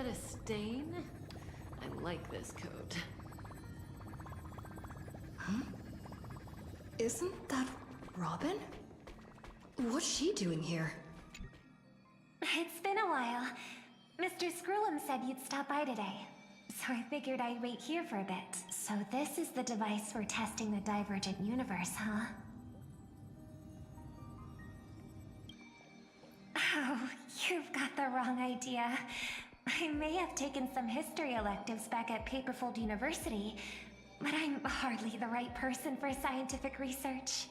that a stain? I like this coat. Huh? Isn't that Robin? What's she doing here? It's been a while. Mr. Screwlum said you'd stop by today, so I figured I'd wait here for a bit. So this is the device for testing the divergent universe, huh? Oh, you've got the wrong idea. I may have taken some history electives back at Paperfold University, but I'm hardly the right person for scientific research.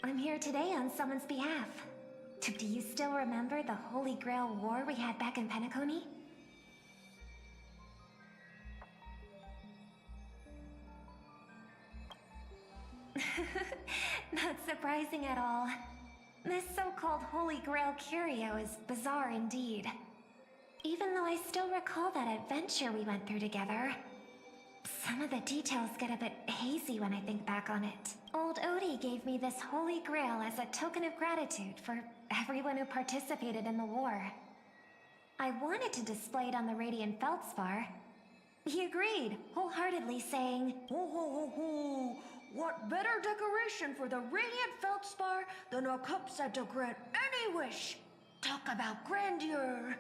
I'm here today on someone's behalf. Do you still remember the Holy Grail War we had back in Penacony? Not surprising at all. This so-called Holy Grail curio is bizarre indeed. Even though I still recall that adventure we went through together, some of the details get a bit hazy when I think back on it. Old Odie gave me this Holy Grail as a token of gratitude for everyone who participated in the war. I wanted to display it on the Radiant Feldspar. He agreed, wholeheartedly saying, Ho ho ho ho! What better decoration for the Radiant Feldspar than a cup set to grant any wish? Talk about grandeur!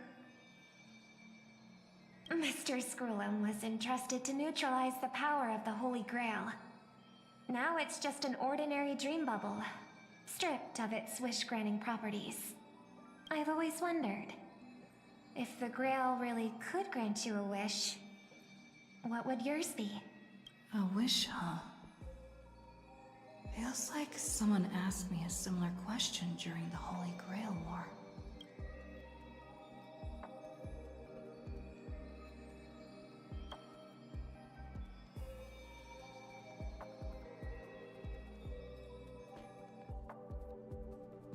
Mr. Screwlum was entrusted to neutralize the power of the Holy Grail. Now it's just an ordinary dream bubble, stripped of its wish-granting properties. I've always wondered, if the Grail really could grant you a wish, what would yours be? A wish, huh? Feels like someone asked me a similar question during the Holy Grail War.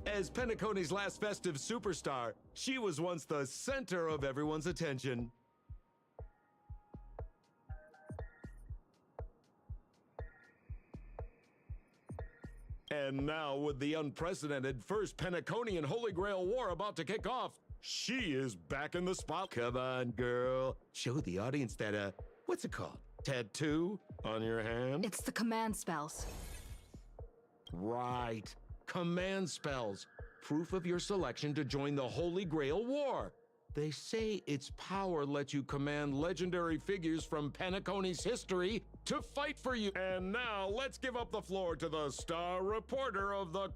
As Penacony's last festive superstar, she was once the center of everyone's attention. And now, with the unprecedented First Penaconian Holy Grail War about to kick off, she is back in the spot. Come on, girl. Show the audience that, what's it called? Tattoo on your hand? It's the command spells. Right. Command spells. Proof of your selection to join the Holy Grail War. They say its power lets you command legendary figures from Penacony's history to fight for you. And now, let's give up the floor to the star reporter of the...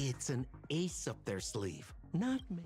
It's an ace up their sleeve, not me.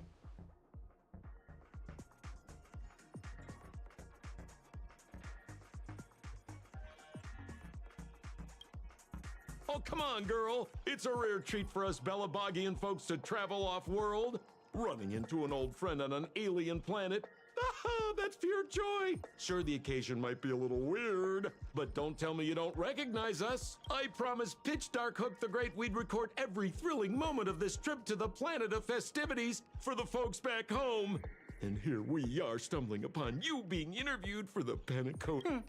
Oh, come on, girl. It's a rare treat for us Bellabogian folks to travel off-world. Running into an old friend on an alien planet. Aha, that's pure joy. Sure, the occasion might be a little weird, but don't tell me you don't recognize us. I promised Pitch Dark Hook the Great we'd record every thrilling moment of this trip to the planet of festivities for the folks back home. And here we are stumbling upon you being interviewed for the Penacony.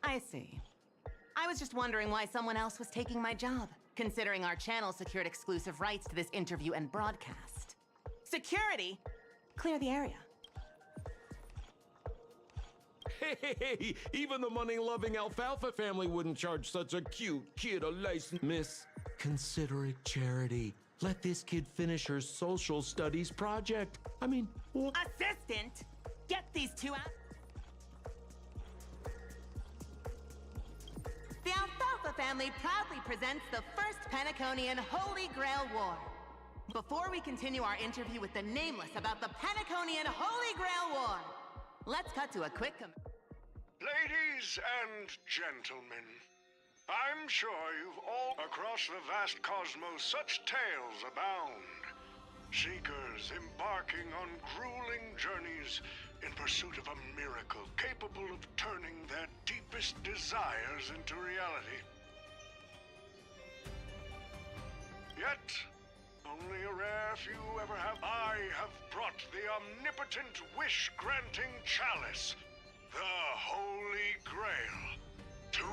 I see. I was just wondering why someone else was taking my job, considering our channel secured exclusive rights to this interview and broadcast. Security? Clear the area. Hey, even the money-loving alfalfa family wouldn't charge such a cute kid a license. Miss, consider it charity. Let this kid finish her social studies project. I mean, what? Assistant! Get these two out. The Alfalfa family proudly presents the first Penaconian Holy Grail War. Before we continue our interview with the Nameless about the Penaconian Holy Grail War, let's cut to a quick Ladies and gentlemen, I'm sure you've all across the vast cosmos such tales abound. Seekers embarking on grueling journeys in pursuit of a miracle capable of turning their deepest desires into reality. Yet, only a rare few ever have. I have brought the omnipotent wish-granting chalice, the Holy Grail, to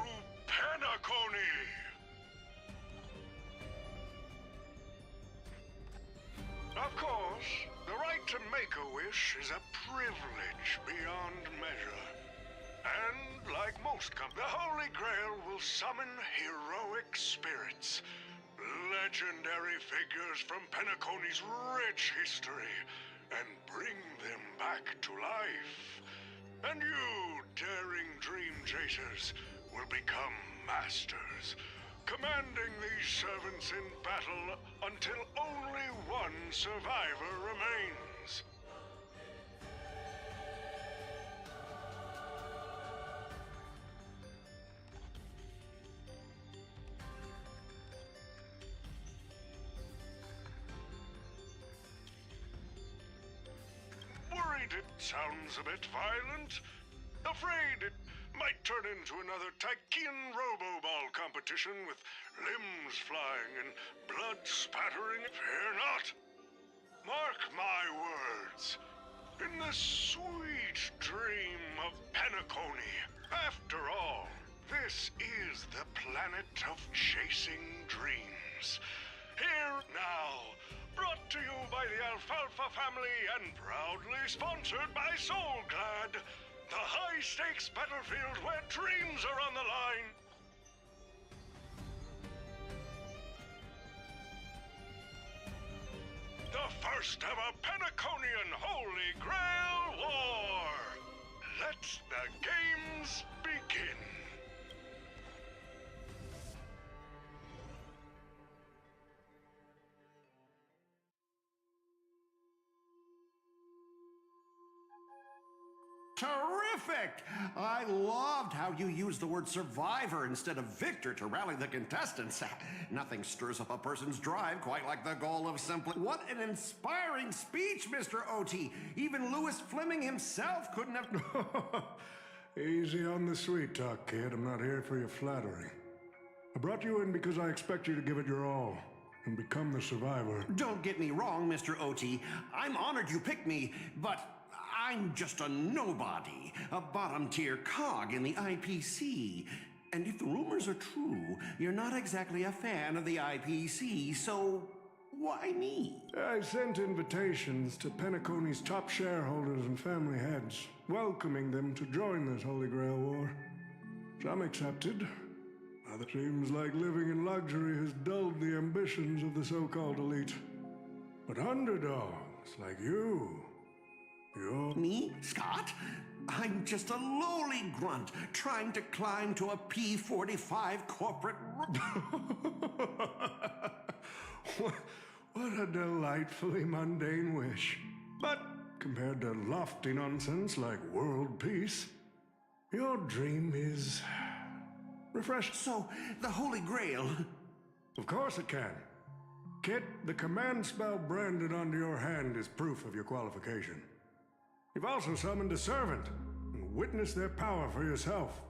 Penacony! Of course, the right to make a wish is a privilege beyond measure. And like most the Holy Grail will summon heroic spirits, legendary figures from Penacony's rich history, and bring them back to life. And you, daring dream chasers, will become masters, commanding these servants in battle until only one survivor remains. Worried it sounds a bit violent? Afraid it might turn into another Tychean Robo-Ball competition with limbs flying and blood spattering? Fear not! Mark my words. In the sweet dream of Penacony, after all, this is the planet of chasing dreams. Here now, brought to you by the Alfalfa family and proudly sponsored by Soulglad, the high-stakes battlefield where dreams are on the line. The first ever Penaconian Holy Grail War. Let the games begin. Terrific! I loved how you used the word survivor instead of victor to rally the contestants. Nothing stirs up a person's drive quite like the goal of simply... What an inspiring speech, Mr. O.T. Even Louis Fleming himself couldn't have... Easy on the sweet talk, kid. I'm not here for your flattery. I brought you in because I expect you to give it your all and become the survivor. Don't get me wrong, Mr. O.T. I'm honored you picked me, but... I'm just a nobody, a bottom-tier cog in the IPC. And if the rumors are true, you're not exactly a fan of the IPC, so why me? I sent invitations to Penacony's top shareholders and family heads, welcoming them to join this Holy Grail War. Some accepted. It seems like living in luxury has dulled the ambitions of the so-called elite. But underdogs like you... Me, Scott? I'm just a lowly grunt trying to climb to a P-45 corporate... What a delightfully mundane wish. But compared to lofty nonsense like world peace, your dream is... refreshing. So, the Holy Grail... Of course it can. Kit, the command spell branded onto your hand is proof of your qualification. You've also summoned a servant, and witnessed their power for yourself.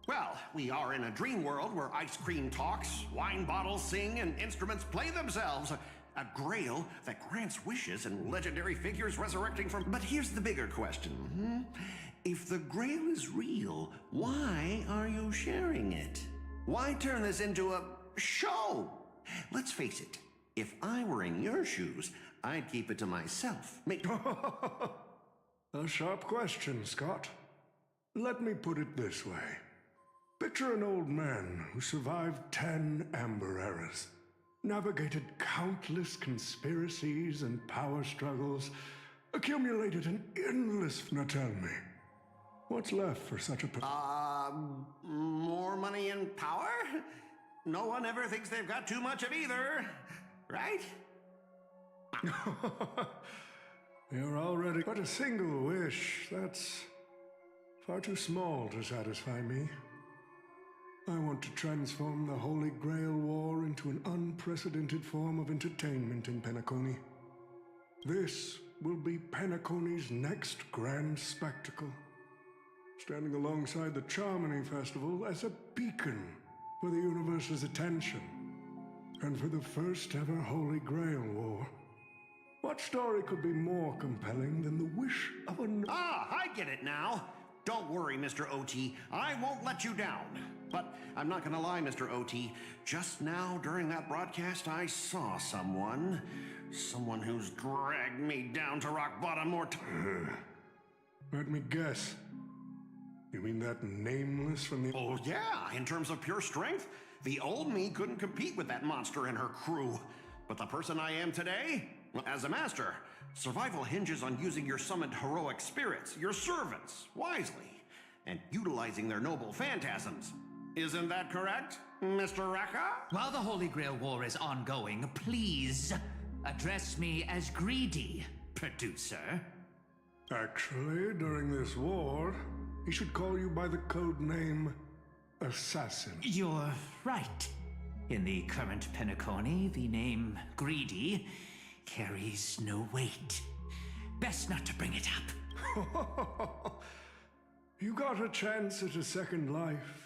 Well, we are in a dream world where ice cream talks, wine bottles sing, and instruments play themselves. A grail that grants wishes and legendary figures resurrecting from... But here's the bigger question. If the grail is real, why are you sharing it? Why turn this into a show? Let's face it, if I were in your shoes, I'd keep it to myself. A sharp question, Scott. Let me put it this way. Picture an old man who survived 10 Amber Eras. navigated countless conspiracies and power struggles, accumulated an endless... Now tell me, what's left for such a... More money and power? No one ever thinks they've got too much of either, right? You're already... But a single wish, that's far too small to satisfy me. I want to transform the Holy Grail War into an unprecedented form of entertainment in Penacony. This will be Penacony's next grand spectacle, standing alongside the Charmony Festival as a beacon for the universe's attention, and for the first ever Holy Grail War. What story could be more compelling than the wish of a... I get it now. Don't worry, Mr. OT. I won't let you down. But I'm not gonna lie, Mr. OT. Just now, during that broadcast, I saw someone who's dragged me down to rock bottom more times. Let me guess. You mean that nameless from the... Oh, yeah. In terms of pure strength, the old me couldn't compete with that monster and her crew. But the person I am today, as a master, survival hinges on using your summoned heroic spirits, your servants, wisely, and utilizing their noble phantasms. Isn't that correct, Mr. Rekka? While the Holy Grail War is ongoing, please address me as Greedy, producer. Actually, during this war, he should call you by the code name Assassin. You're right. In the current Penacony, the name Greedy carries no weight. Best not to bring it up. You got a chance at a second life.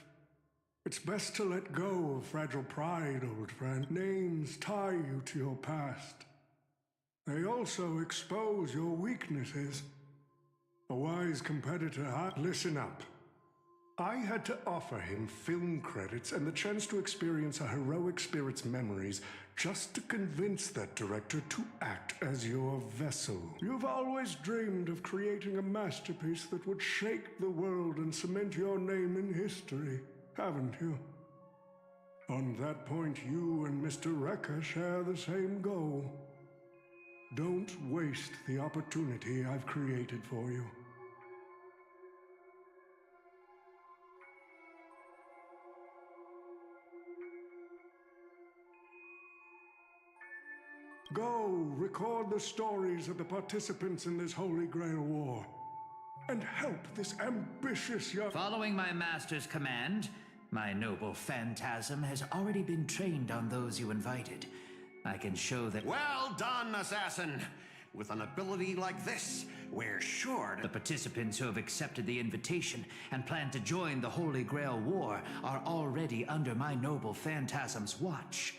It's best to let go of fragile pride, old friend. Names tie you to your past. They also expose your weaknesses. A wise competitor, listen up. I had to offer him film credits and the chance to experience a heroic spirit's memories just to convince that director to act as your vessel. You've always dreamed of creating a masterpiece that would shake the world and cement your name in history, haven't you? On that point, you and Mr. Rekka share the same goal. Don't waste the opportunity I've created for you. Go, record the stories of the participants in this Holy Grail War, and help this ambitious young... Following my master's command, my noble phantasm has already been trained on those you invited. I can show that... Well done, Assassin! With an ability like this, we're sure The participants who have accepted the invitation and plan to join the Holy Grail War are already under my noble phantasm's watch.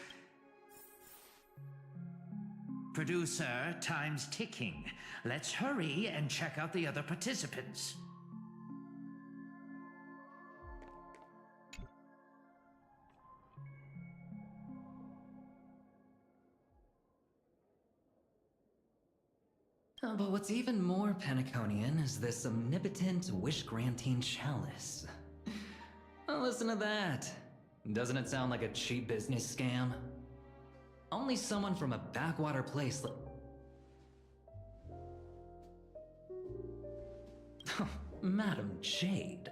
Producer, time's ticking. Let's hurry and check out the other participants. But what's even more Penaconian is this omnipotent wish-granting chalice. Oh, listen to that. Doesn't it sound like a cheap business scam? Only someone from a backwater place Madam Jade.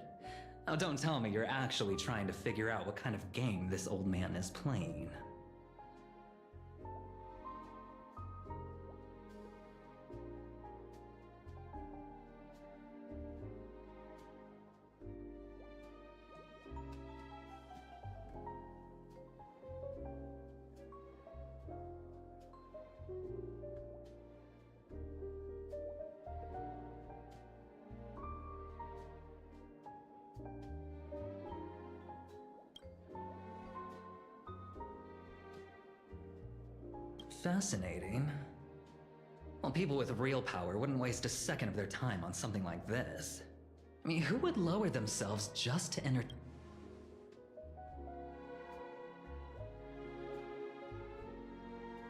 Oh, don't tell me you're actually trying to figure out what kind of game this old man is playing. Fascinating. Well, people with real power wouldn't waste a second of their time on something like this. I mean, who would lower themselves just to enter...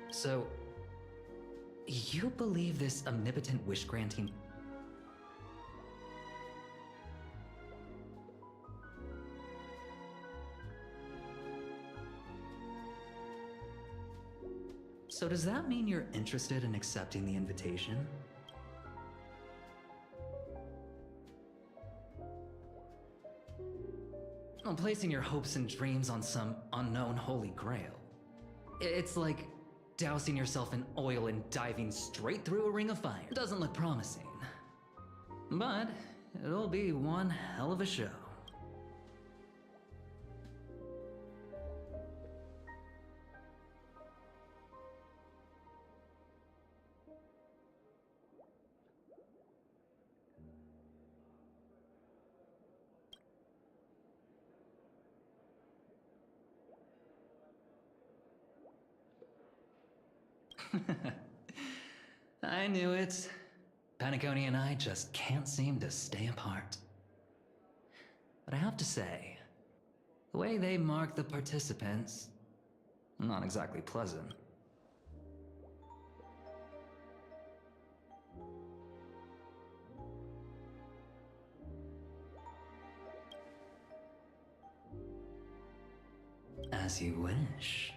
So... you believe this omnipotent wish-granting... So does that mean you're interested in accepting the invitation? Well, placing your hopes and dreams on some unknown holy grail. It's like dousing yourself in oil and diving straight through a ring of fire. Doesn't look promising. But it'll be one hell of a show. I knew it. Paniconi and I just can't seem to stay apart. But I have to say, the way they mark the participants, not exactly pleasant. As you wish.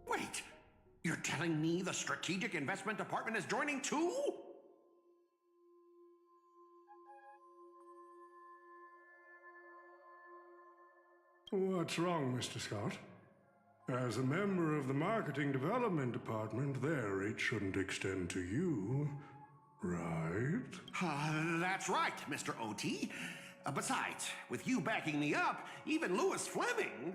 Wait! You're telling me the Strategic Investment Department is joining too? What's wrong, Mr. Scott? As a member of the Marketing Development Department, their reach shouldn't extend to you, right? That's right, Mr. OT. Besides, with you backing me up, even Louis Fleming...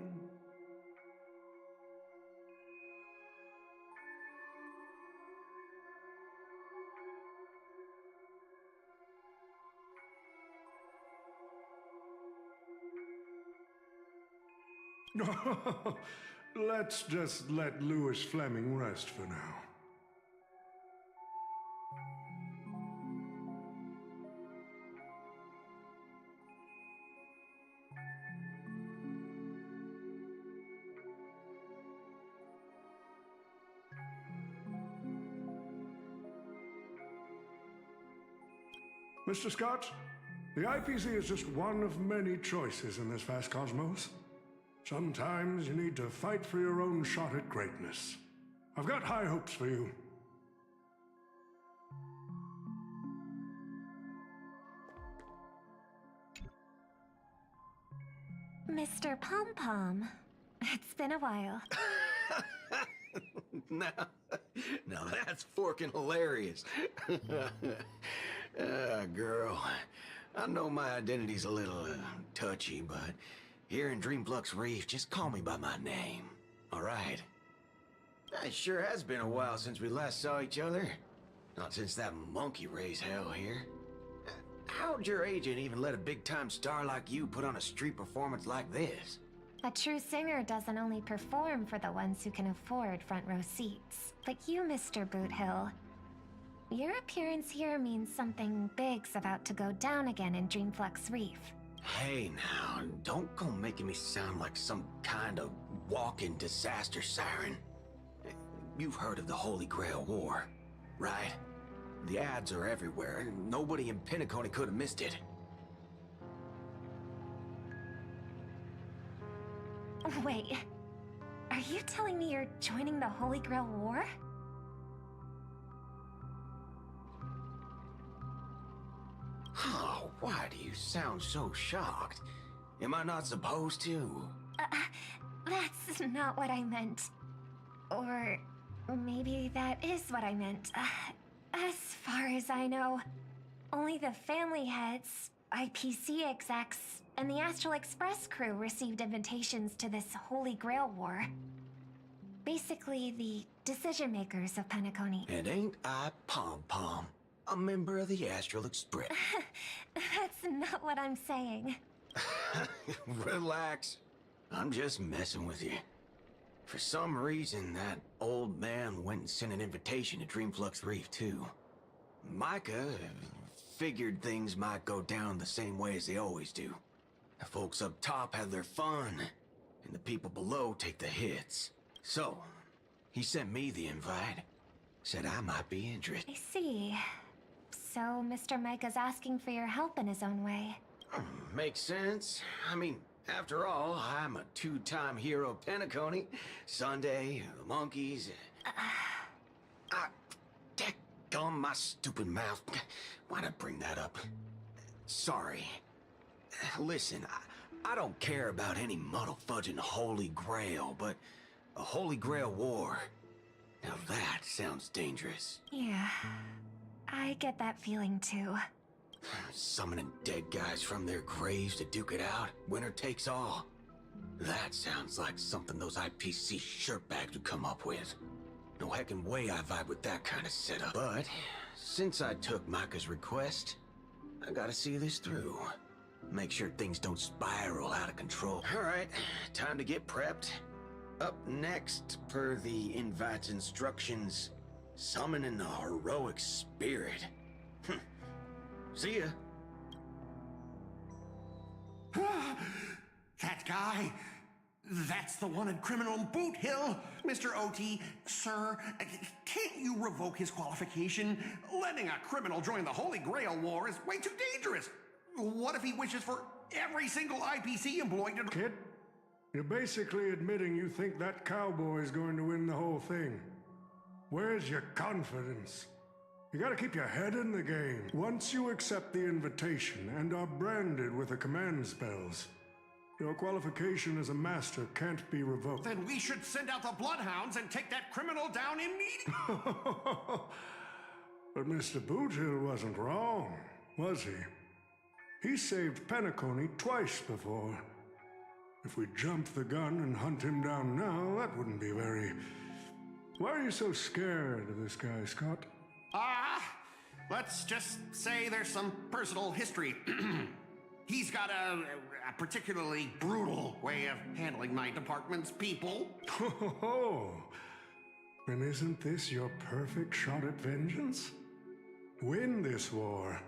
Let's just let Louis Fleming rest for now. Mr. Scott, the IPC is just one of many choices in this vast cosmos. Sometimes you need to fight for your own shot at greatness. I've got high hopes for you. Mr. Pom Pom, it's been a while. Now that's forking hilarious. Girl, I know my identity's a little touchy, but here in Dreamflux Reef, just call me by my name, all right? It sure has been a while since we last saw each other. Not since that monkey raised hell here. How'd your agent even let a big-time star like you put on a street performance like this? A true singer doesn't only perform for the ones who can afford front row seats. But you, Mr. Boothill, your appearance here means something big's about to go down again in Dreamflux Reef. Hey now, don't go making me sound like some kind of walking disaster siren. You've heard of the Holy Grail War, right? The ads are everywhere, and nobody in Penacony could have missed it. Wait, are you telling me you're joining the Holy Grail War? Oh, why do you sound so shocked? Am I not supposed to? That's not what I meant. Or maybe that is what I meant. As far as I know, only the family heads, IPC execs, and the Astral Express crew received invitations to this Holy Grail War. Basically, the decision makers of Penacony. And ain't I Pom Pom, a member of the Astral Express? That's not what I'm saying. Relax. I'm just messing with you. For some reason, that old man went and sent an invitation to Dreamflux Reef, too. Micah figured things might go down the same way as they always do. The folks up top have their fun, and the people below take the hits. So, he sent me the invite. Said I might be interested. I see. So, Mr. Micah's asking for your help in his own way. Makes sense. I mean, After all, I'm a two-time hero Penacony. Sunday, the monkeys. Daggone my stupid mouth. Why'd I bring that up? Sorry. Listen, I don't care about any muddle-fudging Holy Grail, but a Holy Grail war. Now that sounds dangerous. Yeah, I get that feeling too. Summoning dead guys from their graves to duke it out. Winner takes all. That sounds like something those IPC shirtbags would come up with. No heckin' way I vibe with that kind of setup. But since I took Micah's request, I gotta see this through. Make sure things don't spiral out of control. Alright, time to get prepped. Up next, per the invite's instructions, summoning a heroic spirit. See ya. That guy? That's the wanted criminal in Boot Hill. Mr. OT, sir, can't you revoke his qualification? Letting a criminal join the Holy Grail War is way too dangerous. What if he wishes for every single IPC employee to... Kid, you're basically admitting you think that cowboy is going to win the whole thing. Where's your confidence? You gotta keep your head in the game. Once you accept the invitation and are branded with the command spells, your qualification as a master can't be revoked. Then we should send out the bloodhounds and take that criminal down immediately. But Mr. Boothill wasn't wrong, was he? He saved Penacony twice before. If we jump the gun and hunt him down now, that wouldn't be very... Why are you so scared of this guy, Scott? Let's just say there's some personal history. He's got a particularly brutal way of handling my department's people. Oh, then isn't this your perfect shot at vengeance? Win this war,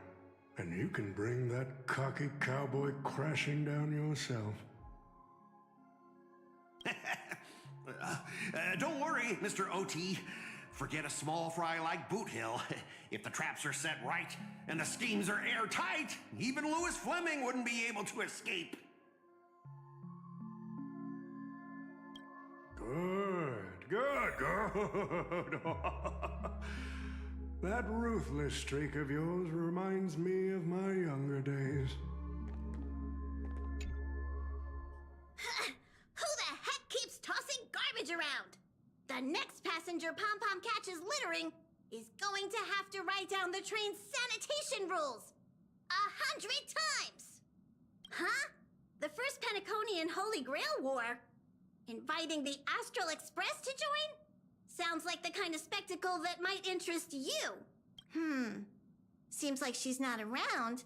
and you can bring that cocky cowboy crashing down yourself. Don't worry, Mr. OT. Forget a small fry like Boot Hill. If the traps are set right and the schemes are airtight, even Louis Fleming wouldn't be able to escape. Good. That ruthless streak of yours reminds me of my younger days. Who the heck keeps tossing garbage around? The next passenger Pom-Pom catches littering is going to have to write down the train's sanitation rules 100 times! Huh? The first Penaconian Holy Grail War? Inviting the Astral Express to join? Sounds like the kind of spectacle that might interest you. Seems like she's not around.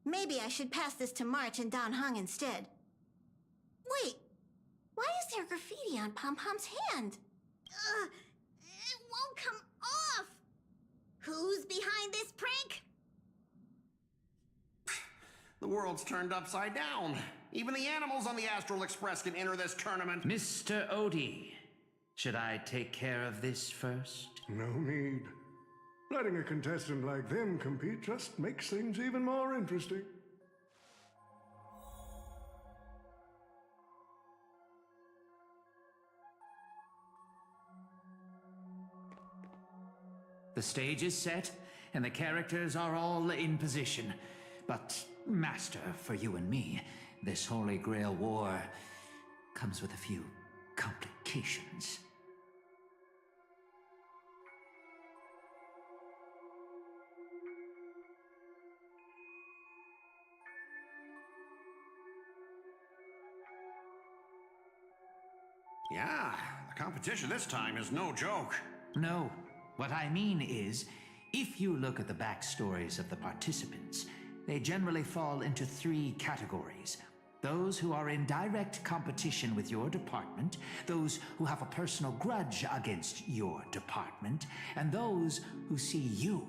Maybe I should pass this to March and Don Hung instead. Wait, why is there graffiti on Pom-Pom's hand? It won't come off! Who's behind this prank? The world's turned upside down. Even the animals on the Astral Express can enter this tournament. Mr. Odie, should I take care of this first? No need. Letting a contestant like them compete just makes things even more interesting. The stage is set, and the characters are all in position. But, Master, for you and me, this Holy Grail War comes with a few complications. Yeah, the competition this time is no joke. No, what I mean is, if you look at the backstories of the participants, they generally fall into 3 categories. Those who are in direct competition with your department, those who have a personal grudge against your department, and those who see you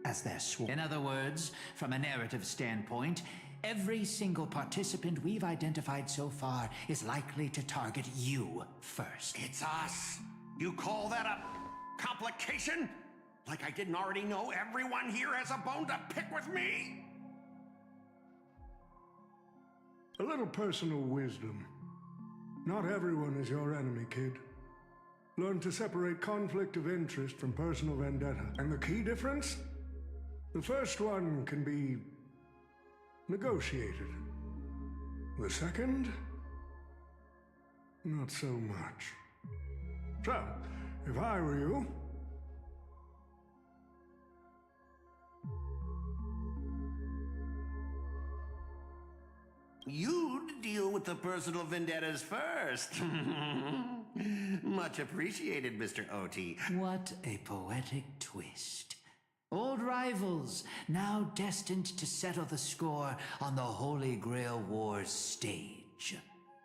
as their sworn. In other words, from a narrative standpoint, every single participant we've identified so far is likely to target you first. It's us. You call that a complication? Like I didn't already know everyone here has a bone to pick with me? A little personal wisdom. Not everyone is your enemy, kid. Learn to separate conflict of interest from personal vendetta. And the key difference? The first one can be negotiated. The second? Not so much. So, if I were you, you'd deal with the personal vendettas first. Much appreciated, Mr. OT. What a poetic twist. Old rivals, now destined to settle the score on the Holy Grail Wars stage.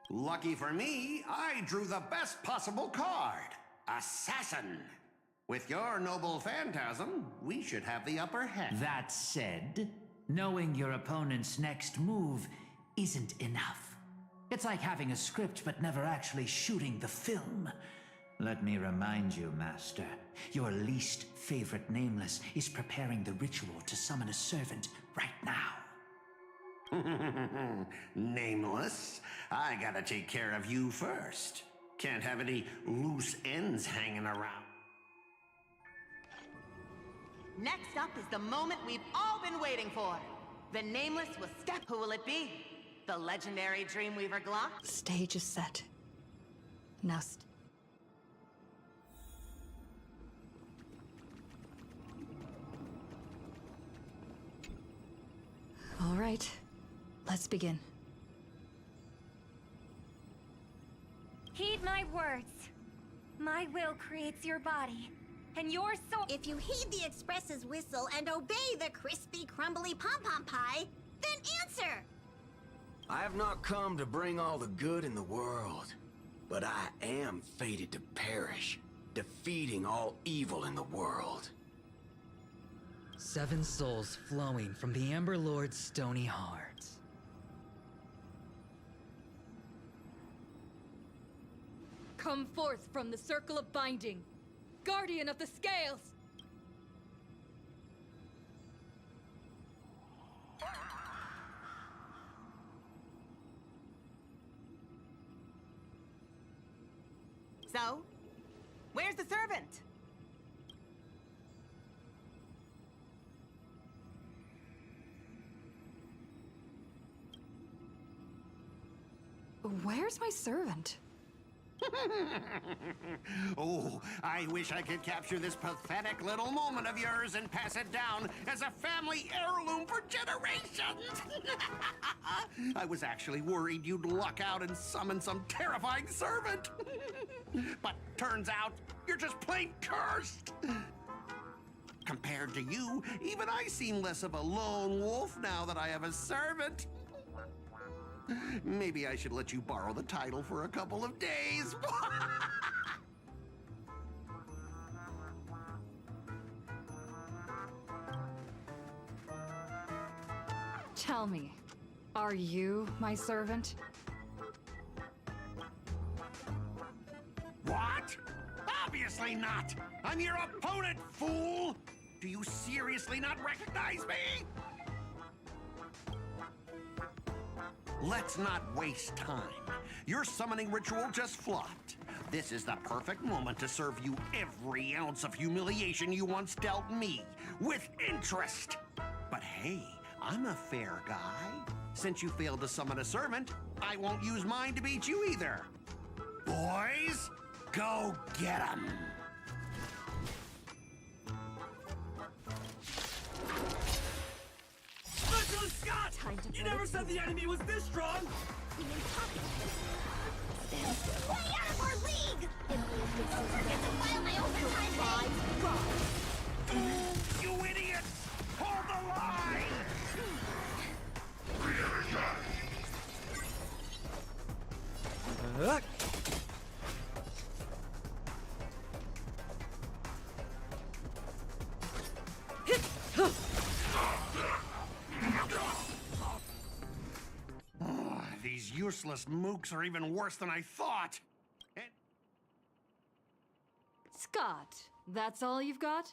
Lucky for me, I drew the best possible card. Assassin. With your noble phantasm, we should have the upper hand. That said, knowing your opponent's next move isn't enough. It's like having a script but never actually shooting the film. Let me remind you, Master, your least favorite Nameless is preparing the ritual to summon a servant right now. Nameless, I gotta take care of you first. Can't have any loose ends hanging around. Next up is the moment we've all been waiting for. The Nameless will step. Who will it be? The legendary Dreamweaver Glock? Stage is set. Now all right, let's begin. Heed my words. My will creates your body, and your soul. If you heed the Express's whistle and obey the crispy, crumbly pom-pom pie, then answer! I have not come to bring all the good in the world, but I am fated to perish, defeating all evil in the world. 7 souls flowing from the Amber Lord's stony heart. Come forth from the circle of binding, guardian of the scales! So, where's the servant? Where's my servant? Oh, I wish I could capture this pathetic little moment of yours and pass it down as a family heirloom for generations. I was actually worried you'd luck out and summon some terrifying servant. But turns out you're just plain cursed. Compared to you, even I seem less of a lone wolf now that I have a servant. Maybe I should let you borrow the title for a couple of days. Tell me, are you my servant? What? Obviously not! I'm your opponent, fool! Do you seriously not recognize me? Let's not waste time. Your summoning ritual just flopped. This is the perfect moment to serve you every ounce of humiliation you once dealt me, with interest. But hey, I'm a fair guy. Since you failed to summon a servant, I won't use mine to beat you either. Boys, go get 'em! Scott! You never said the enemy was this strong! Way out of our league! Don't forget to file my overtime pay! You idiots! Hold the line! These useless mooks are even worse than I thought. Scott, that's all you've got?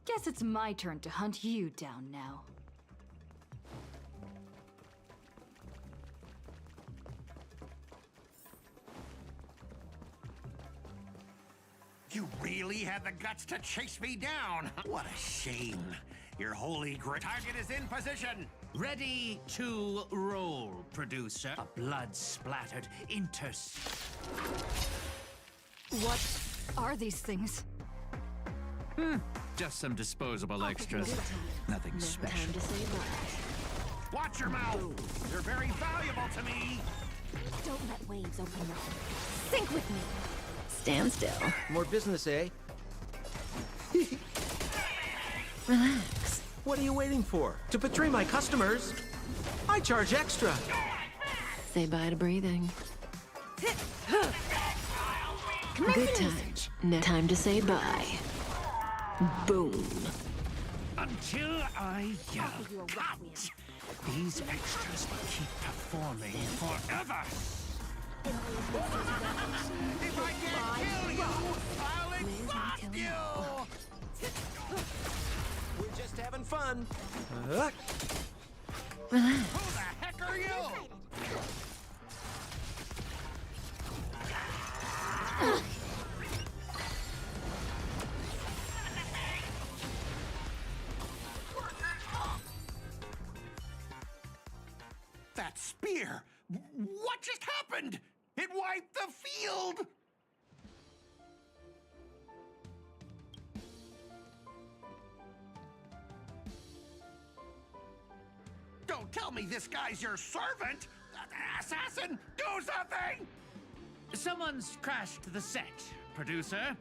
Guess it's my turn to hunt you down now. You really had the guts to chase me down. What a shame. Your holy grail target is in position. Ready to roll, producer. A blood-splattered What are these things? Just some disposable extras. Nothing special. Time to say bye. Watch your mouth. You're very valuable to me. Don't let waves open your Sink with me. Stand still. More business, eh? Relax. What are you waiting for? To betray my customers? I charge extra. Say bye to breathing. Commencing Good usage. time. Time to say bye. Boom. Until I yell, Give you a cut! These extras will keep performing forever. If I can't kill you, I'll exhaust you. We're just having fun. Relax. Who the heck are you? That spear! What just happened? It wiped the field! Don't tell me this guy's your servant! Assassin, do something! Someone's crashed the set, producer.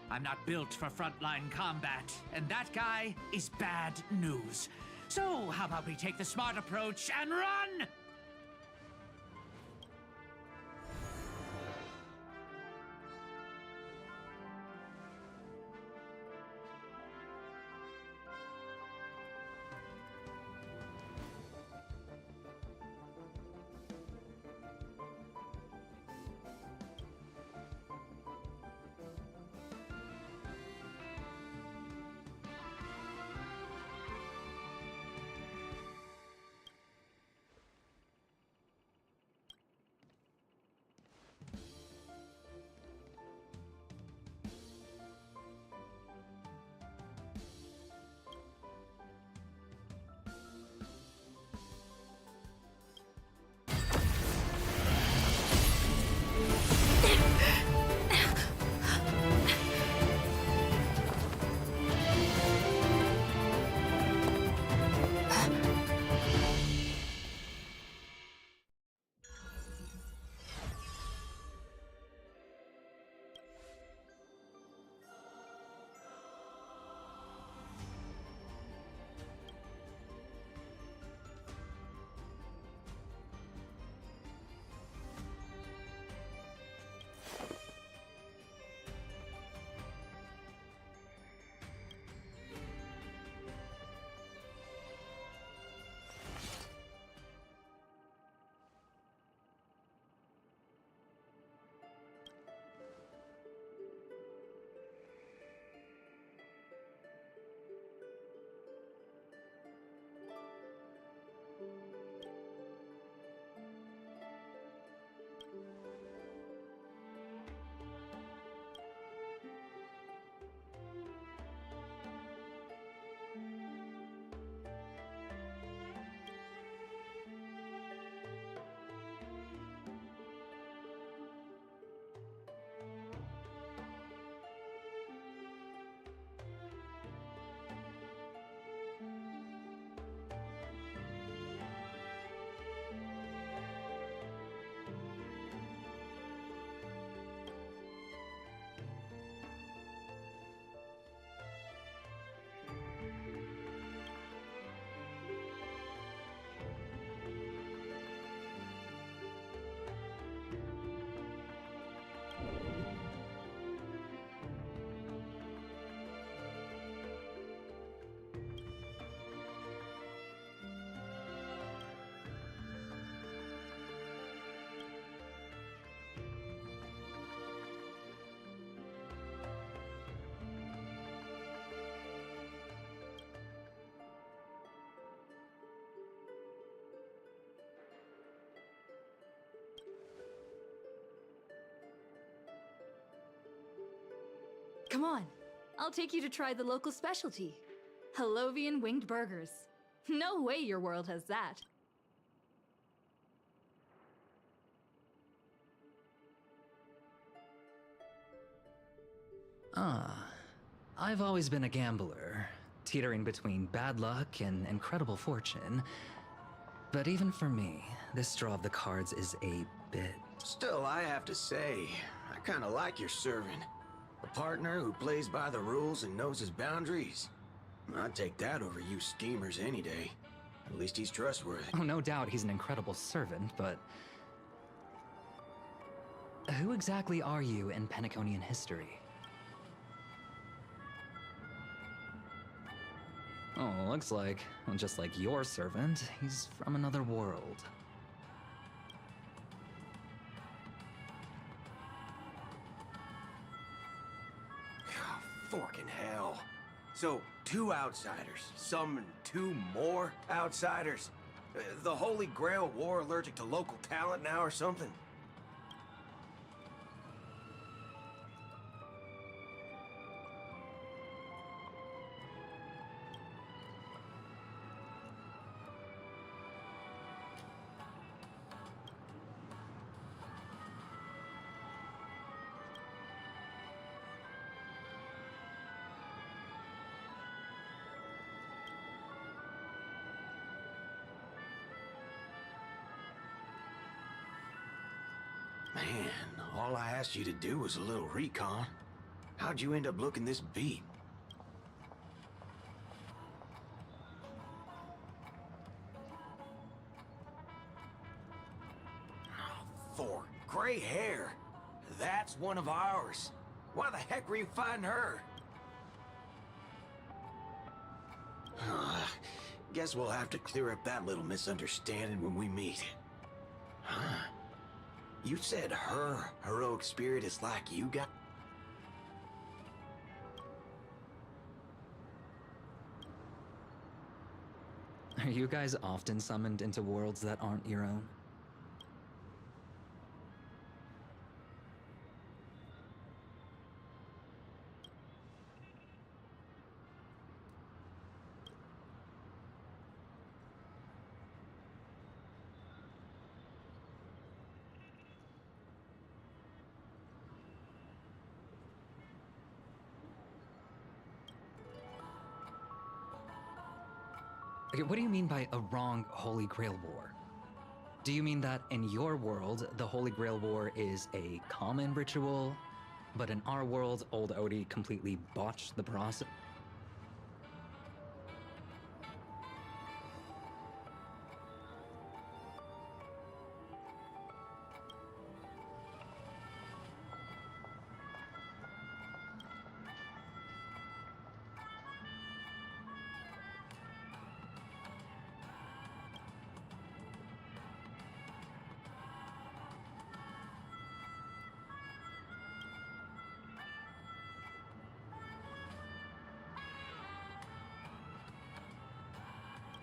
I'm not built for frontline combat, and that guy is bad news. So, how about we take the smart approach and run? Come on, I'll take you to try the local specialty. Halovian winged burgers. No way your world has that. I've always been a gambler, teetering between bad luck and incredible fortune. But even for me, this draw of the cards is a bit... Still, I have to say, I kinda like your servant. A partner who plays by the rules and knows his boundaries. I'd take that over you schemers any day. At least he's trustworthy. Oh, no doubt he's an incredible servant, but... who exactly are you in Penaconian history? Oh, looks like, well, just like your servant, he's from another world. Forking hell. So, 2 outsiders, summoned 2 more outsiders? The Holy Grail War allergic to local talent now or something? Man, all I asked you to do was a little recon. How'd you end up looking this beat? For gray hair. That's one of ours. Why the heck were you fighting her? Guess we'll have to clear up that little misunderstanding when we meet. Huh? You said her heroic spirit is like you got? Are you guys often summoned into worlds that aren't your own? Okay, what do you mean by a wrong Holy Grail War? Do you mean that in your world, the Holy Grail War is a common ritual, but in our world, old Odie completely botched the process?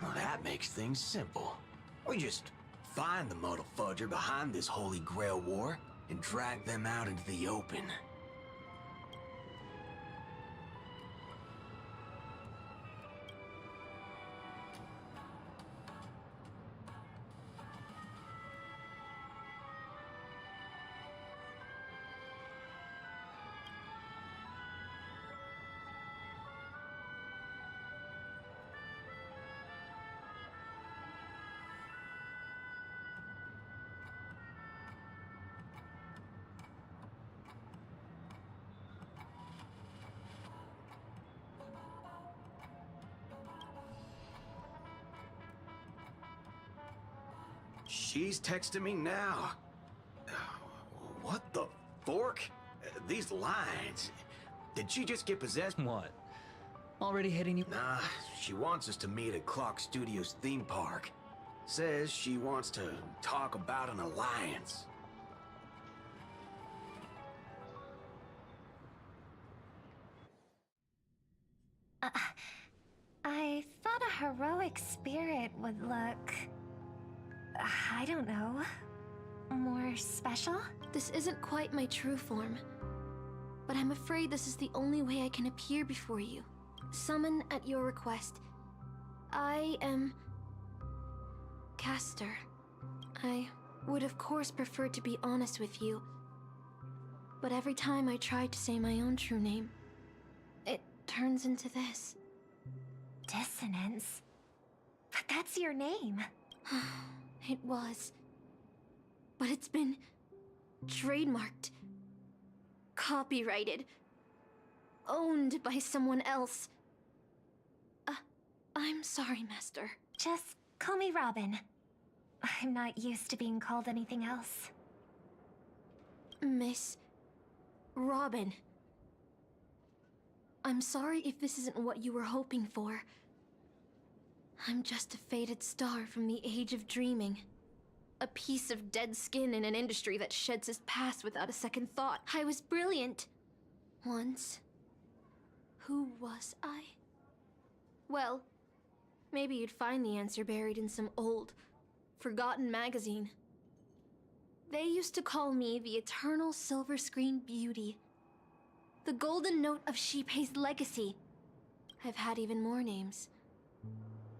Well, that makes things simple. We just find the muddle fudger behind this Holy Grail War and drag them out into the open. She's texting me now. What the fork? These lines. Did she just get possessed? What? Already hitting you? Nah, she wants us to meet at Clock Studios theme park. Says she wants to talk about an alliance. I thought a heroic spirit would look... I don't know... more special? This isn't quite my true form. but I'm afraid this is the only way I can appear before you. Summon at your request. I am... Castor. I would of course prefer to be honest with you, but every time I try to say my own true name, it turns into this. Dissonance? But that's your name. It was. But it's been trademarked, copyrighted, owned by someone else. I'm sorry, Master. Just call me Robin. I'm not used to being called anything else. Miss Robin. I'm sorry if this isn't what you were hoping for. I'm just a faded star from the age of dreaming. A piece of dead skin in an industry that sheds its past without a second thought. I was brilliant. Once. Who was I? Well, maybe you'd find the answer buried in some old, forgotten magazine. They used to call me the Eternal Silver Screen Beauty. The Golden Note of Shipei's legacy. I've had even more names.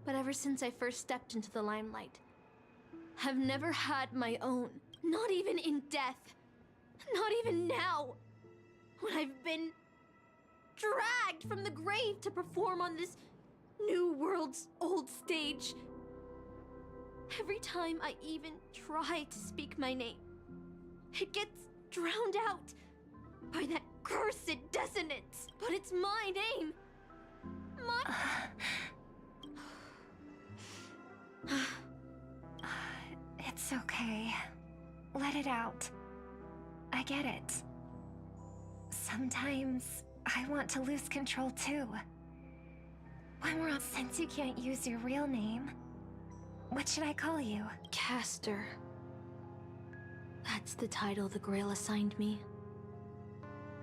But ever since I first stepped into the limelight, I've never had my own. Not even in death. Not even now. When I've been dragged from the grave to perform on this new world's old stage. Every time I even try to speak my name, it gets drowned out by that cursed dissonance. But it's my name. My... It's okay. Let it out. I get it. Sometimes I want to lose control too. When we're on, since you can't use your real name, what should I call you? Castor. That's the title the Grail assigned me.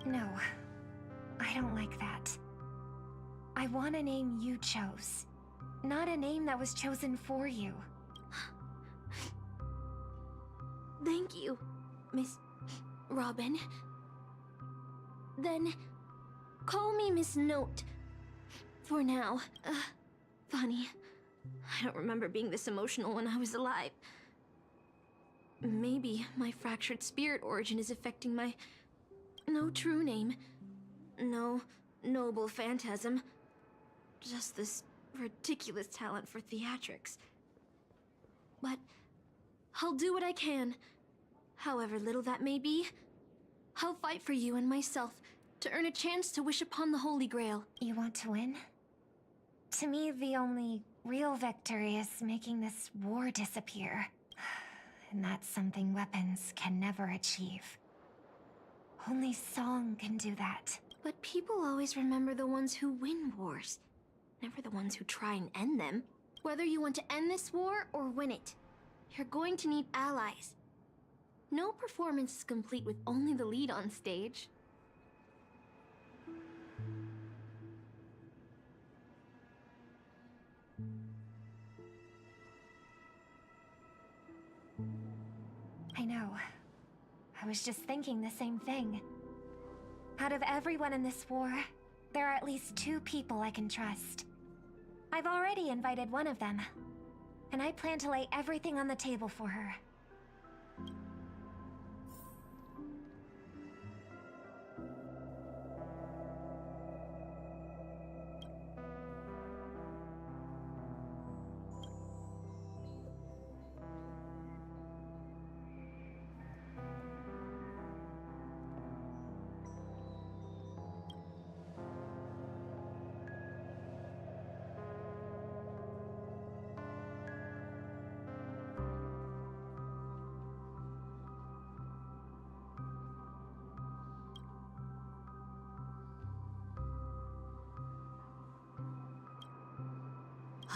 No, I don't like that. I want a name you chose, not a name that was chosen for you. Thank you, Miss Robin. Then, call me Miss Note. For now. Funny. I don't remember being this emotional when I was alive. Maybe my fractured spirit origin is affecting my... no true name. No noble phantasm. Just this ridiculous talent for theatrics. But I'll do what I can. However little that may be, I'll fight for you and myself to earn a chance to wish upon the Holy Grail. You want to win? To me, the only real victory is making this war disappear. And that's something weapons can never achieve. Only song can do that. But people always remember the ones who win wars, never the ones who try and end them. Whether you want to end this war or win it, you're going to need allies. No performance is complete with only the lead on stage. I know. I was just thinking the same thing. Out of everyone in this war, there are at least 2 people I can trust. I've already invited one of them, and I plan to lay everything on the table for her.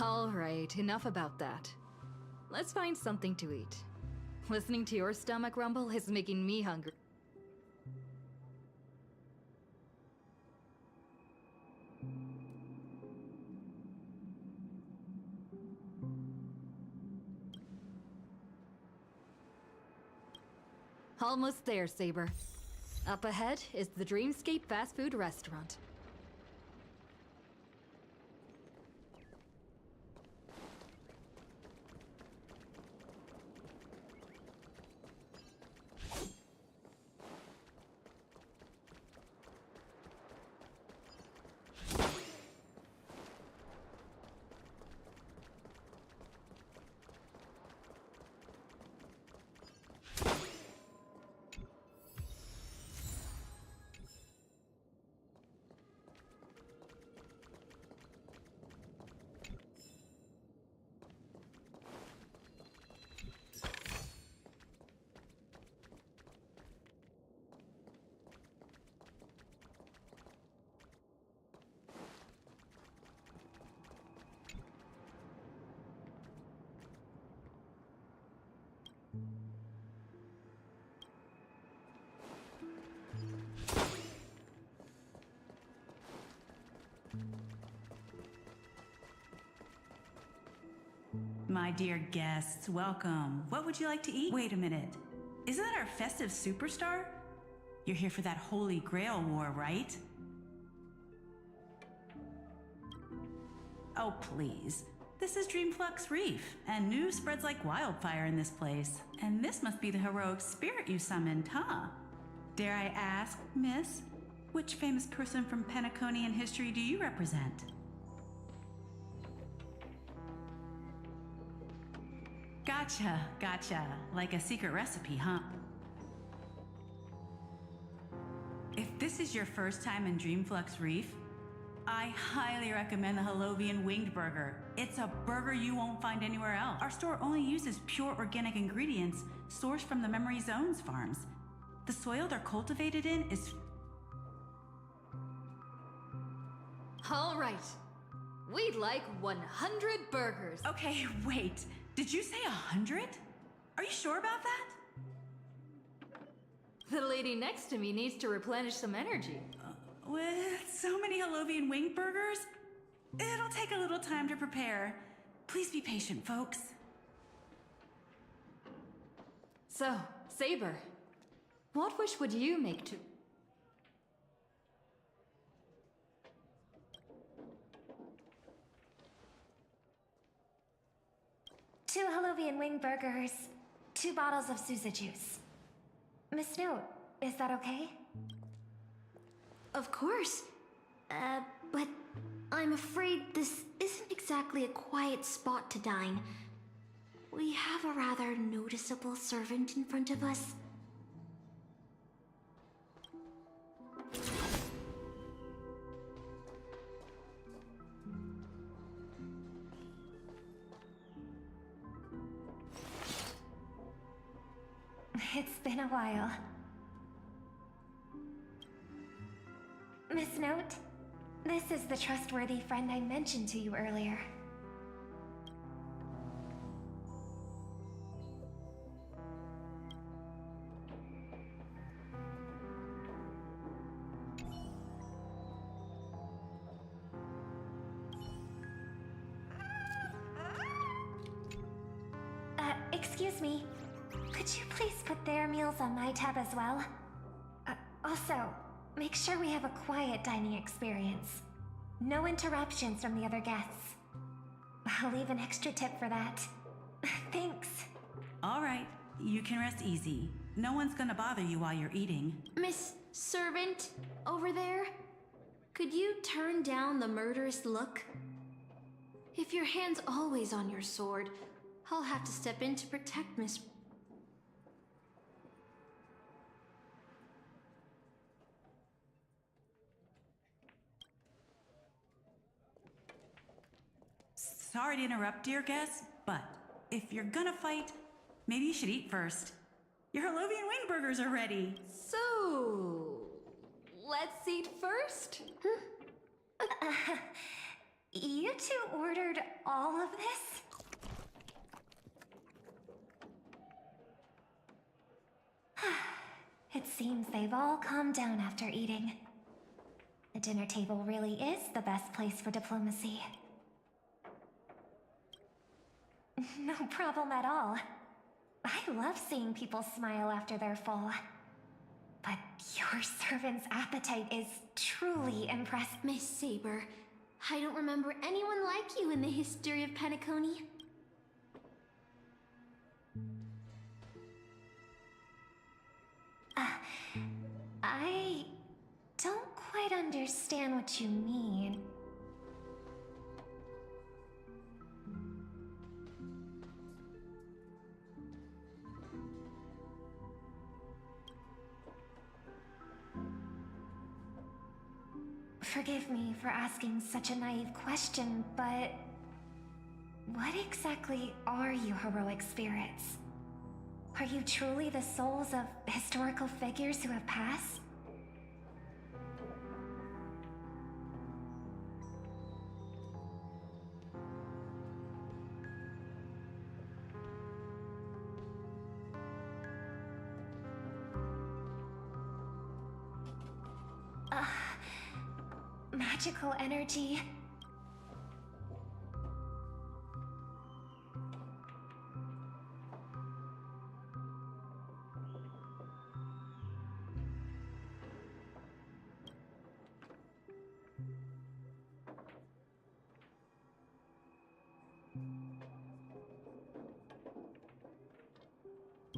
All right, enough about that. Let's find something to eat. Listening to your stomach rumble is making me hungry. Almost there, Saber. Up ahead is the Dreamscape fast food restaurant. My dear guests, welcome. What would you like to eat? Wait a minute. Isn't that our festive superstar? You're here for that Holy Grail War, right? Oh, please. This is Dreamflux Reef, and news spreads like wildfire in this place. And this must be the heroic spirit you summoned, huh? Dare I ask, miss, which famous person from Penaconian history do you represent? Gotcha. Like a secret recipe, huh? If this is your first time in Dreamflux Reef, I highly recommend the Halovian Winged Burger. It's a burger you won't find anywhere else. Our store only uses pure organic ingredients sourced from the Memory Zones farms. The soil they're cultivated in is... All right. We'd like 100 burgers. Okay, wait. Did you say 100? Are you sure about that? The lady next to me needs to replenish some energy. With so many Halovian winged burgers, it'll take a little time to prepare. Please be patient, folks. So, Saber, what wish would you make to... Two Halovian wing burgers, 2 bottles of Sousa juice. Miss Note, is that okay? Of course. But I'm afraid this isn't exactly a quiet spot to dine. We have a rather noticeable servant in front of us. It's been a while. Miss Note, this is the trustworthy friend I mentioned to you earlier. Excuse me. Could you please put their meals on my tab as well? Also, make sure we have a quiet dining experience. No interruptions from the other guests. I'll leave an extra tip for that. Thanks. All right, you can rest easy. No one's gonna bother you while you're eating. Miss Servant, over there? Could you turn down the murderous look? If your hand's always on your sword, I'll have to step in to protect Miss... Sorry to interrupt, dear guest, but if you're gonna fight, maybe you should eat first. Your Halovian wing burgers are ready. So, let's eat first? You two ordered all of this? It seems they've all calmed down after eating. The dinner table really is the best place for diplomacy. No problem at all. I love seeing people smile after they're full. but your servant's appetite is truly impressive. Miss Saber, I don't remember anyone like you in the history of Penacony. I don't quite understand what you mean. Forgive me for asking such a naive question, but what exactly are you heroic spirits? Are you truly the souls of historical figures who have passed? Magical energy.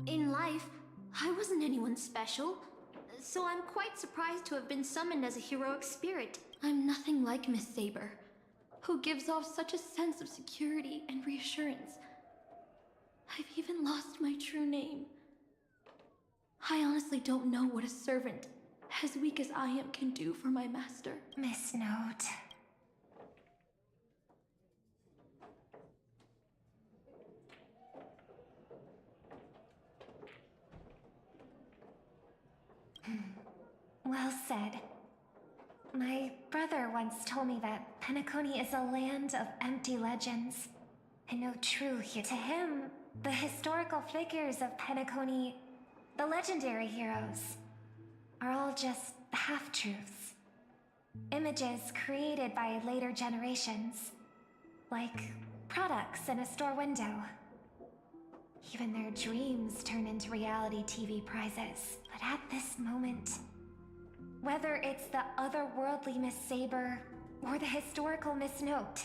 In life, I wasn't anyone special, so I'm quite surprised to have been summoned as a heroic spirit. I'm nothing like Miss Saber, who gives off such a sense of security and reassurance. I've even lost my true name. I honestly don't know what a servant, as weak as I am, can do for my master. Miss Note. Well said. My brother once told me that Penacony is a land of empty legends, and no true hero. To him, the historical figures of Penacony, the legendary heroes, are all just half-truths. Images created by later generations, like products in a store window. Even their dreams turn into reality TV prizes. But at this moment, whether it's the otherworldly Miss Saber or the historical Miss Note,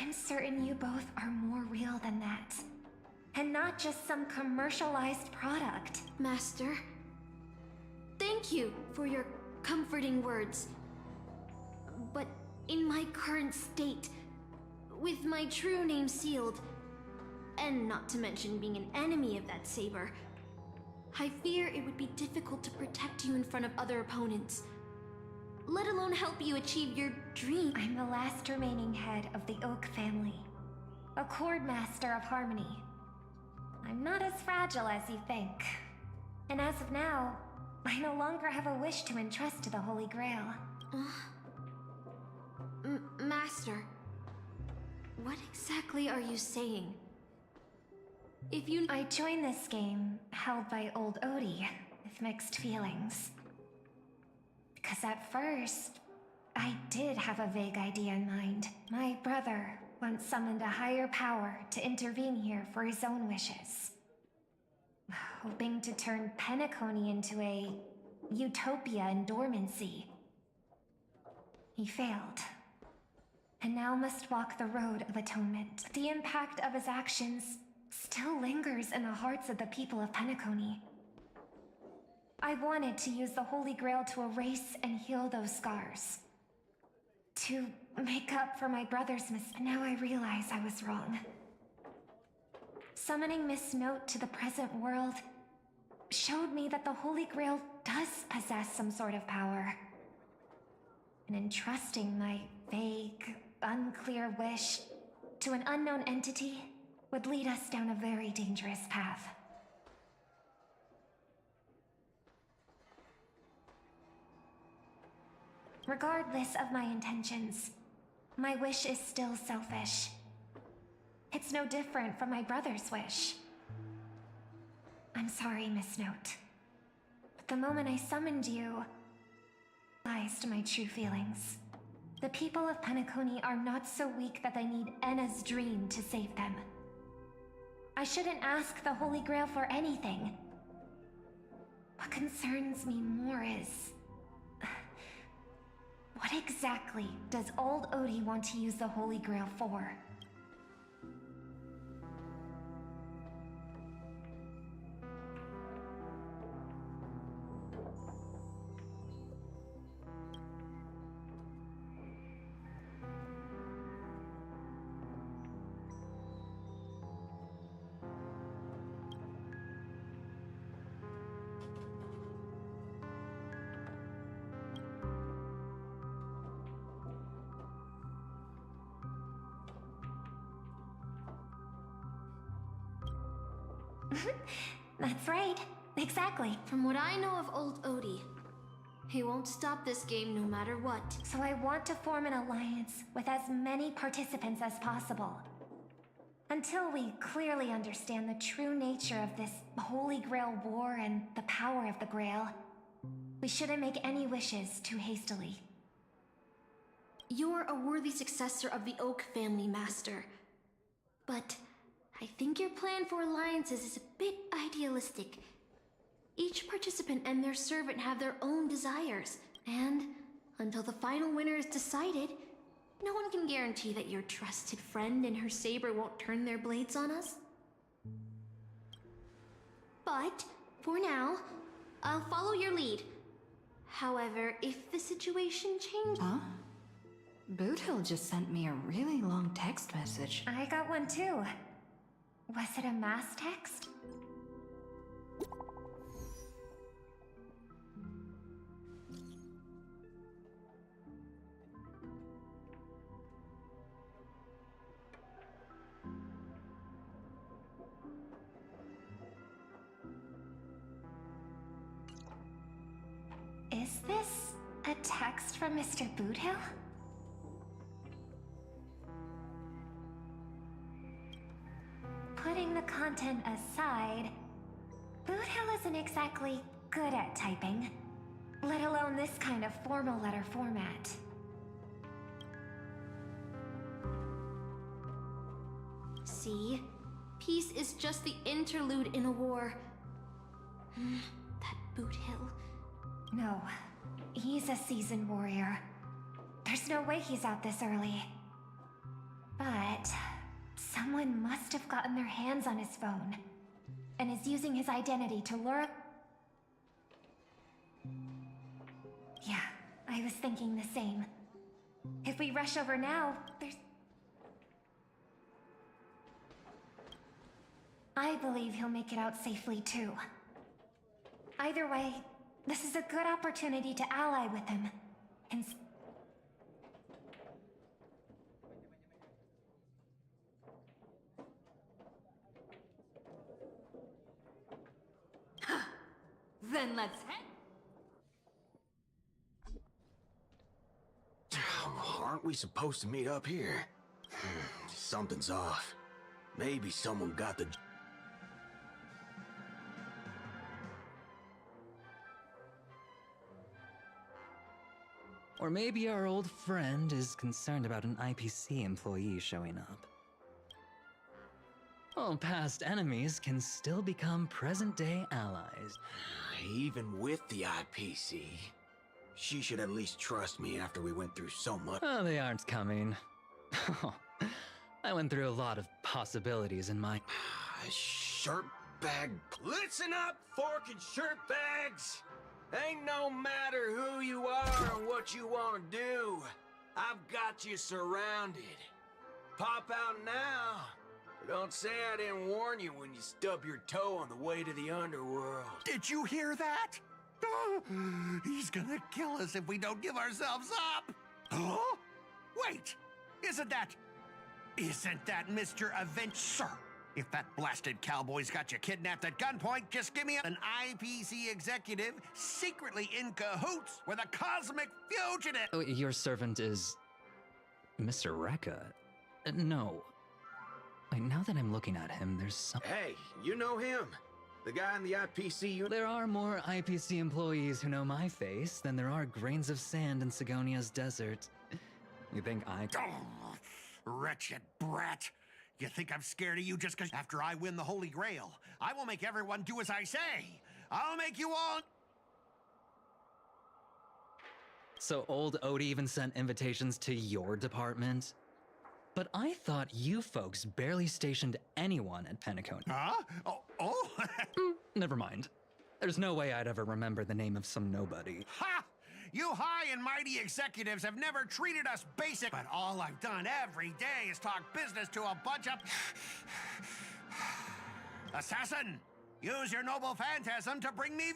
I'm certain you both are more real than that. And not just some commercialized product. Master, thank you for your comforting words. But in my current state, with my true name sealed, and not to mention being an enemy of that saber, I fear it would be difficult to protect you in front of other opponents, let alone help you achieve your dream. I'm the last remaining head of the Oak family, a Chord Master of Harmony. I'm not as fragile as you think. And as of now, I no longer have a wish to entrust to the Holy Grail. Master, what exactly are you saying? I joined this game, held by old Odie, with mixed feelings. Because at first, I did have a vague idea in mind. My brother once summoned a higher power to intervene here for his own wishes, hoping to turn Penacony into a utopia in dormancy. He failed, and now must walk the road of atonement. The impact of his actions still lingers in the hearts of the people of Penacony. I wanted to use the Holy Grail to erase and heal those scars. To make up for my brother's mistake. Now I realize I was wrong. Summoning Miss Note to the present world showed me that the Holy Grail does possess some sort of power. And entrusting my vague, unclear wish to an unknown entity would lead us down a very dangerous path. Regardless of my intentions, my wish is still selfish. It's no different from my brother's wish. I'm sorry, Miss Note. But the moment I summoned you, I realized my true feelings. The people of Penacony are not so weak that they need Enna's dream to save them. I shouldn't ask the Holy Grail for anything. What concerns me more is... what exactly does old Odie want to use the Holy Grail for? That's right. Exactly. From what I know of old Odie, he won't stop this game no matter what. So I want to form an alliance with as many participants as possible. Until we clearly understand the true nature of this Holy Grail war and the power of the Grail, we shouldn't make any wishes too hastily. You're a worthy successor of the Oak family, Master. But I think your plan for alliances is a bit idealistic. Each participant and their servant have their own desires, and until the final winner is decided, no one can guarantee that your trusted friend and her saber won't turn their blades on us. But, for now, I'll follow your lead. However, if the situation changes... Huh? Boothill just sent me a really long text message. I got one too. Was it a mass text? Is this a text from Mr. Boothill? Putting the content aside, Boothill isn't exactly good at typing, let alone this kind of formal letter format. See? Peace is just the interlude in a war. That Boothill. No, he's a seasoned warrior. There's no way he's out this early. But someone must have gotten their hands on his phone and is using his identity to lure... Yeah, I was thinking the same. If we rush over now, there's... I believe he'll make it out safely too. Either way, this is a good opportunity to ally with him. Then let's head. Aren't we supposed to meet up here? Something's off. Maybe someone got the... Or maybe our old friend is concerned about an IPC employee showing up. Well, past enemies can still become present-day allies. Even with the IPC, she should at least trust me after we went through so much. Oh, they aren't coming. I went through a lot of possibilities in my... Shirt bag. Listen up, fork and shirt bags! Ain't no matter who you are and what you want to do. I've got you surrounded. Pop out now. But don't say I didn't warn you when you stub your toe on the way to the underworld. Did you hear that? He's gonna kill us if we don't give ourselves up. Huh? Wait, isn't that Mr. Event, sir? If that blasted cowboy's got you kidnapped at gunpoint, just give me an IPC executive secretly in cahoots with a cosmic fugitive. Oh, your servant is... Mr. Rekka? No. Wait, now that I'm looking at him, there's some... Hey, you know him. The guy in the IPC unit. There are more IPC employees who know my face than there are grains of sand in Sigonia's desert. You think I... Oh, wretched brat. You think I'm scared of you just because after I win the Holy Grail, I will make everyone do as I say. I'll make you all... So old Odie even sent invitations to your department? But I thought you folks barely stationed anyone at Pennaconia. Huh? Oh. Never mind. There's no way I'd ever remember the name of some nobody. Ha! You high and mighty executives have never treated us basic, but all I've done every day is talk business to a bunch of... Assassin! Use your noble phantasm to bring me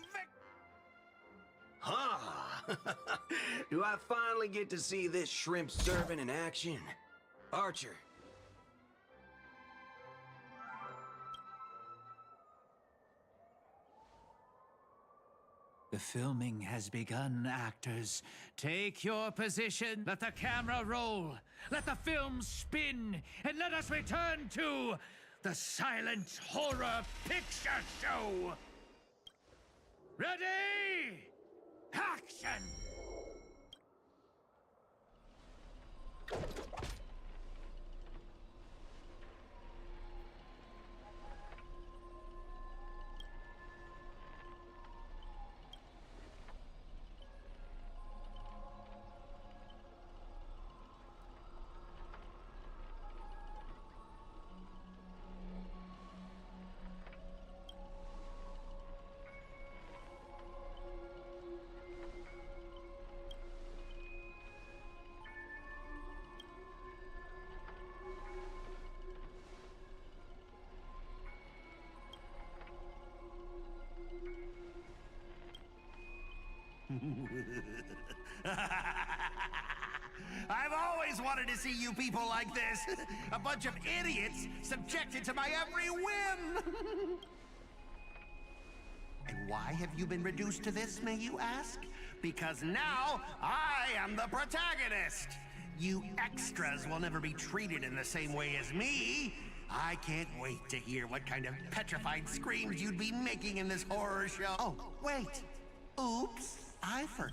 Huh? Do I finally get to see this shrimp servant in action? Archer. The filming has begun, actors. Take your position. Let the camera roll. Let the film spin. And let us return to the silent horror picture show. Ready? Action! I've always wanted to see you people like this. A bunch of idiots subjected to my every whim. And why have you been reduced to this, may you ask? Because now I am the protagonist. You extras will never be treated in the same way as me. I can't wait to hear what kind of petrified screams you'd be making in this horror show. Oh, wait. Oops, I forgot.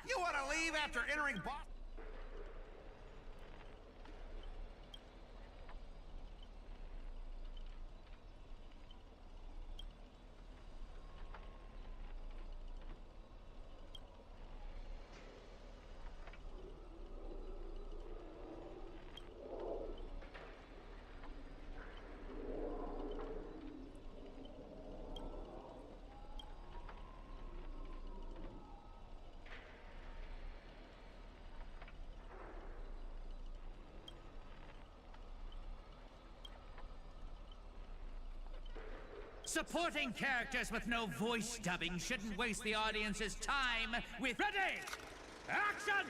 You want to leave after entering Boston? Supporting characters with no voice dubbing shouldn't waste the audience's time with... Ready! Action!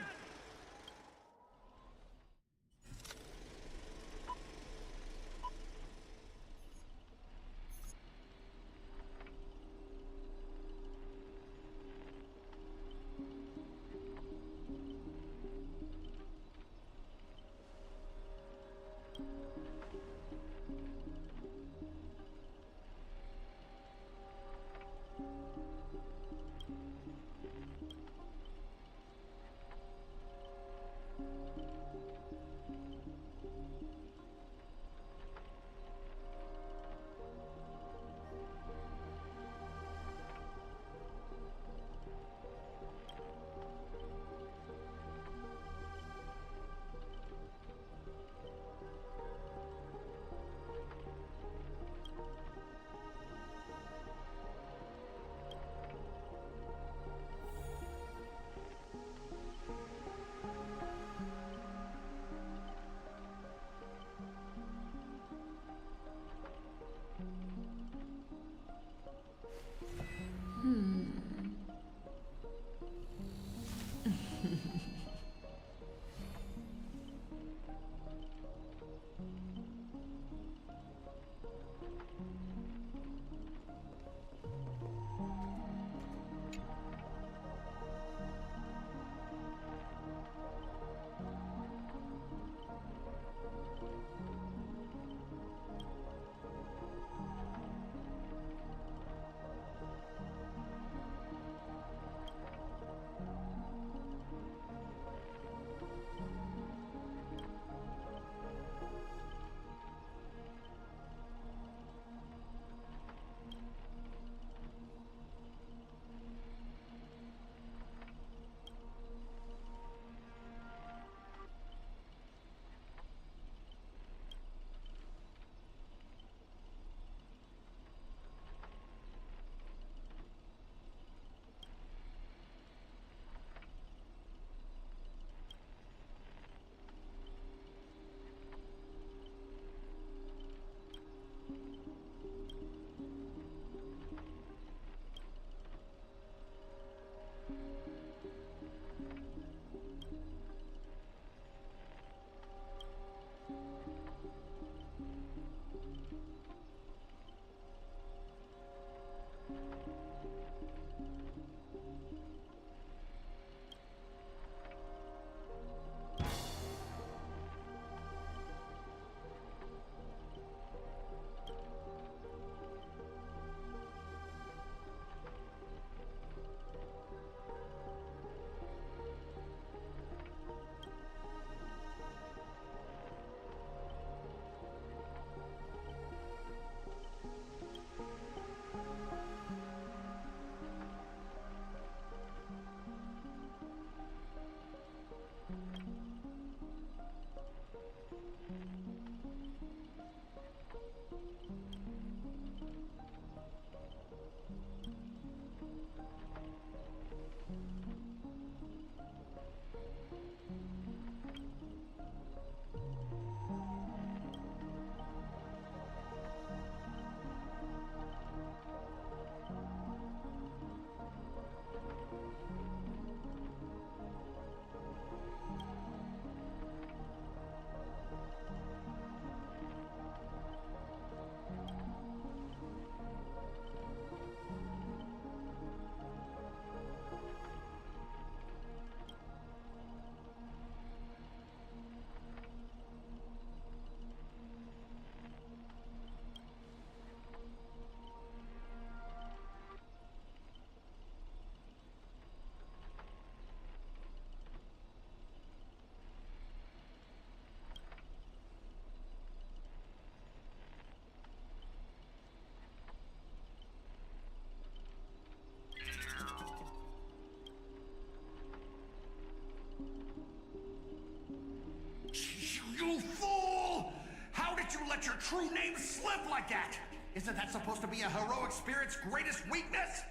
You fool! How did you let your true name slip like that? Isn't that supposed to be a heroic spirit's greatest weakness?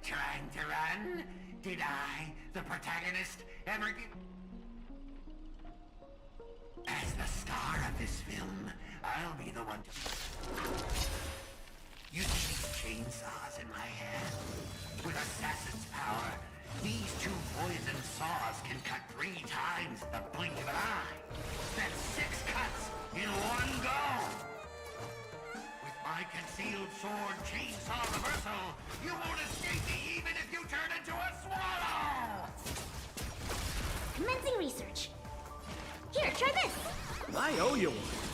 Trying to run? Did I, the protagonist, ever get... As the star of this film, I'll be the one to... You see these chainsaws in my hand? With assassin's power, these two poison saws can cut 3 times the blink of an eye. That's 6 cuts in one go. With my concealed sword chainsaw reversal, you won't escape me even if you turn into a swallow! Commencing research. Here, try this. I owe you one.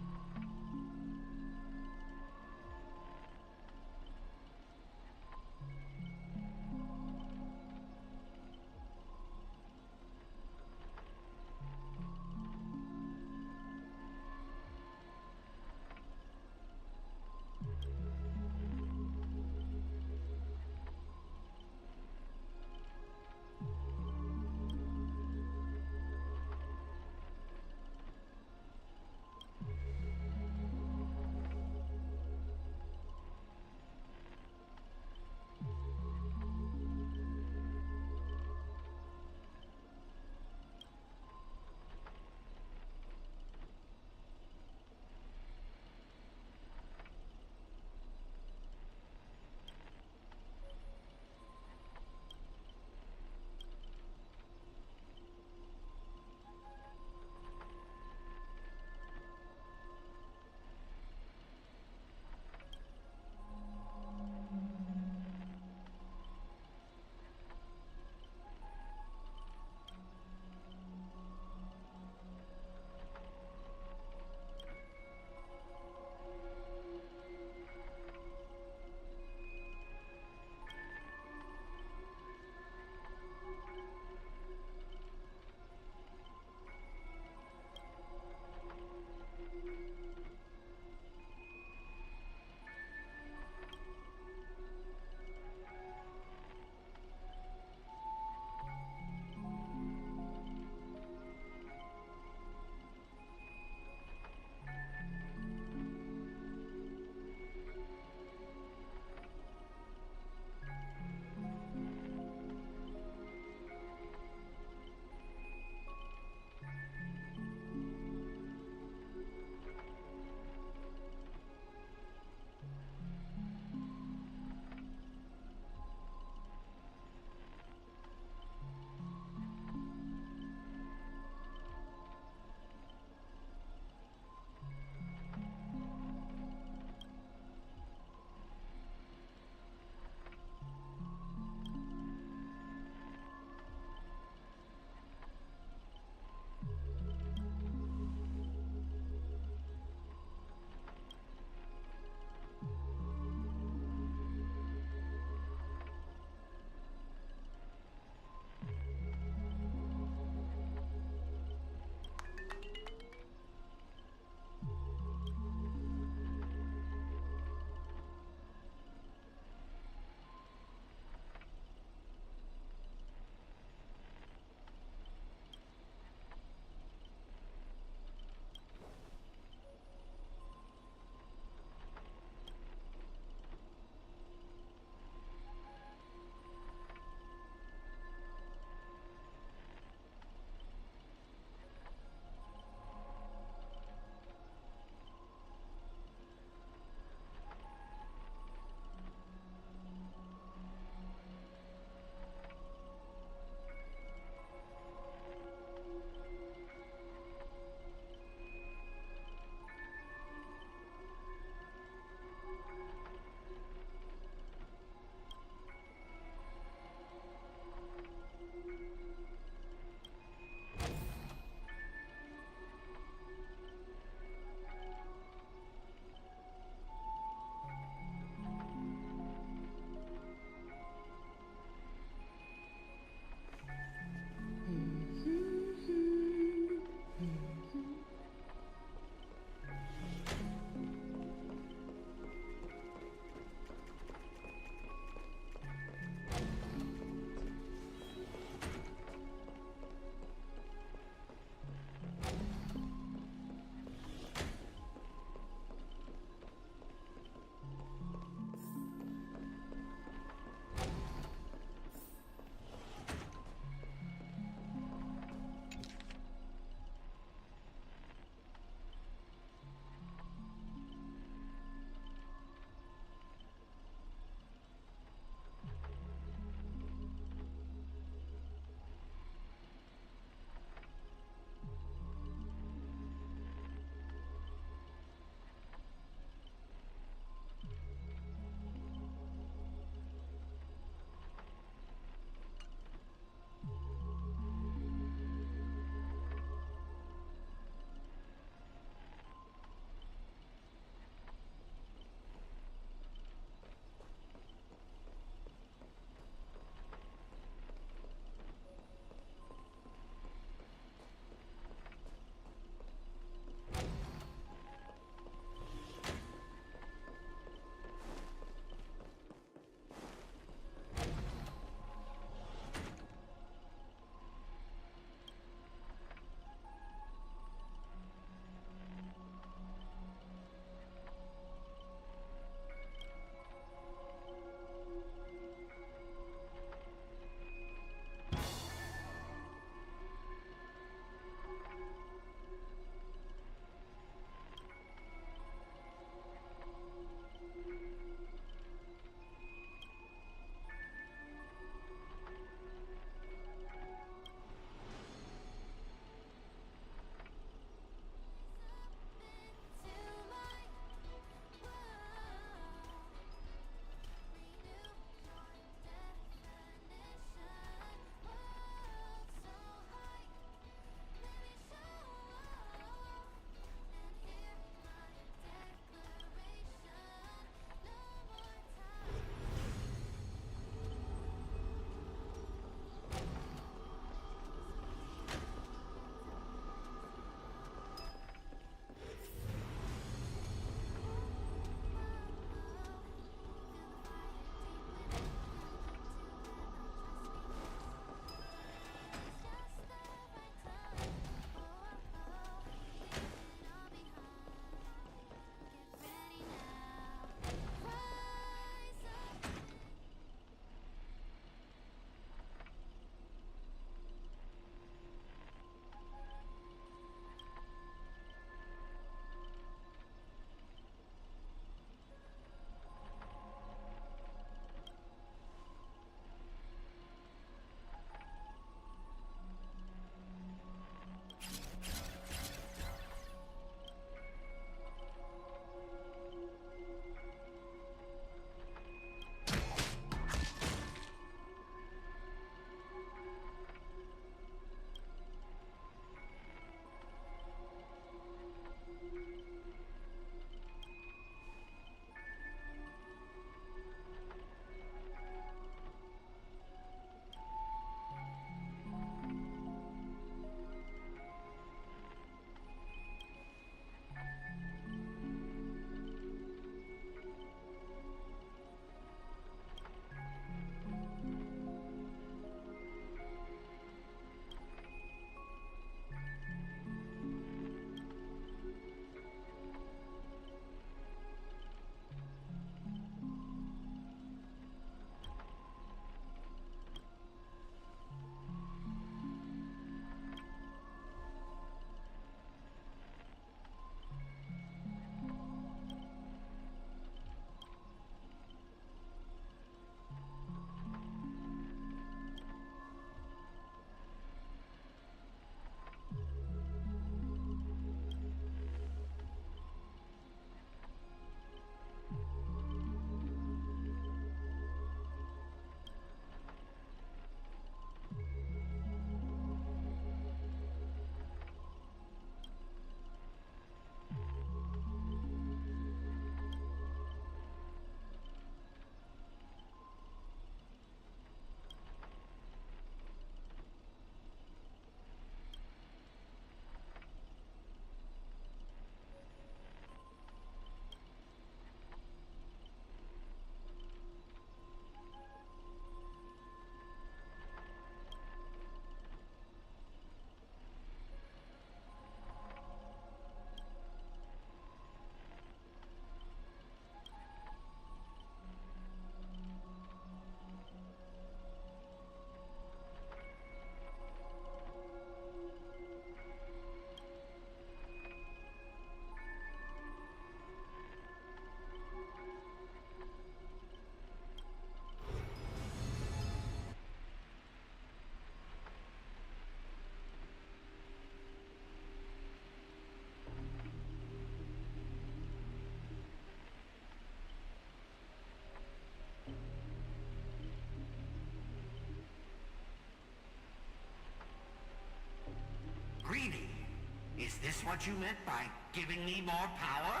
this what you meant by giving me more power?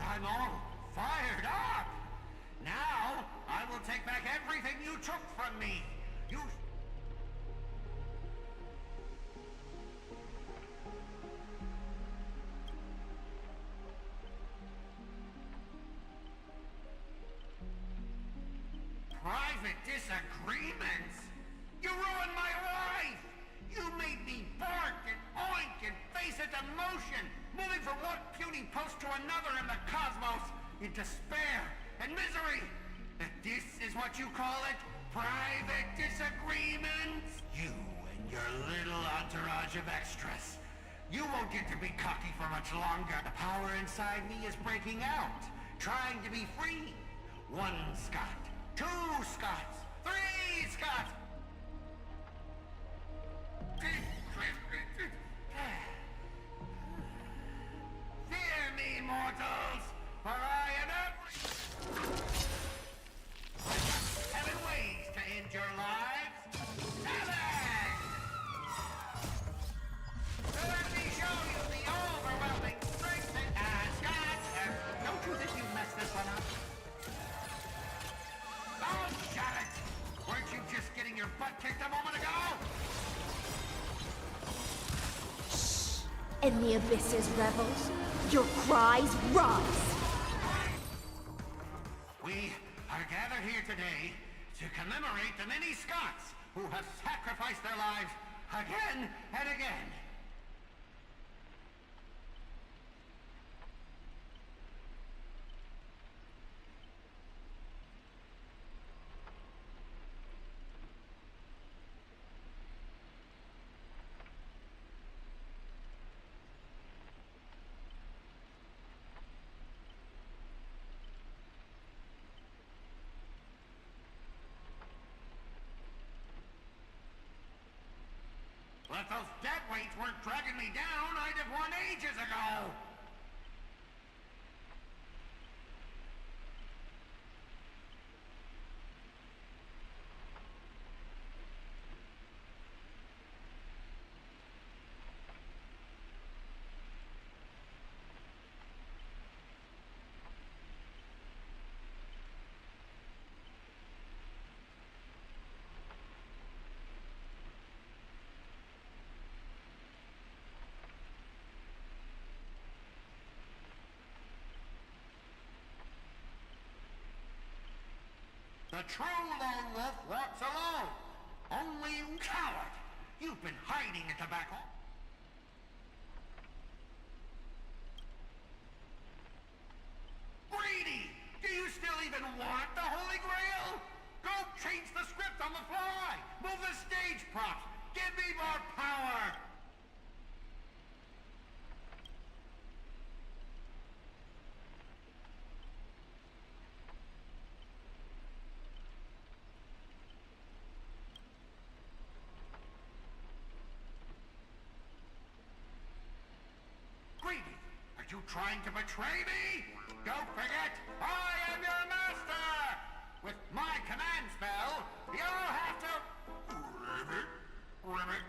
I'm all fired up! Now, I will take back everything you took from me! You... Private disagreements? You ruined my life! You made me bark and oink and face a demotion, moving from one puny post to another in the cosmos, in despair and misery. And this is what you call it? Private disagreements? You and your little entourage of extras. You won't get to be cocky for much longer. The power inside me is breaking out, trying to be free. 1 Scott, 2 Scots, 3 Scots. Fear me, mortals, for I am every... 7 ways to end your lives. 7! Let me show you the overwhelming strength and God. Don't you think you messed this one up? Oh, shut it! Weren't you just getting your butt kicked a moment ago? In the abyss's revels, your cries rise. We are gathered here today to commemorate the many Scots who have sacrificed their lives again and again. If those dead weights weren't dragging me down, I'd have won ages ago! The true lone wolf walks alone. Only you coward. You've been hiding at the back hall. Greedy! Do you still even want the Holy Grail? Go change the script on the fly. Move the stage props. Give me more power. Greedy, are you trying to betray me? Don't forget, I am your master! With my command spell, you'll have to... Ribbit.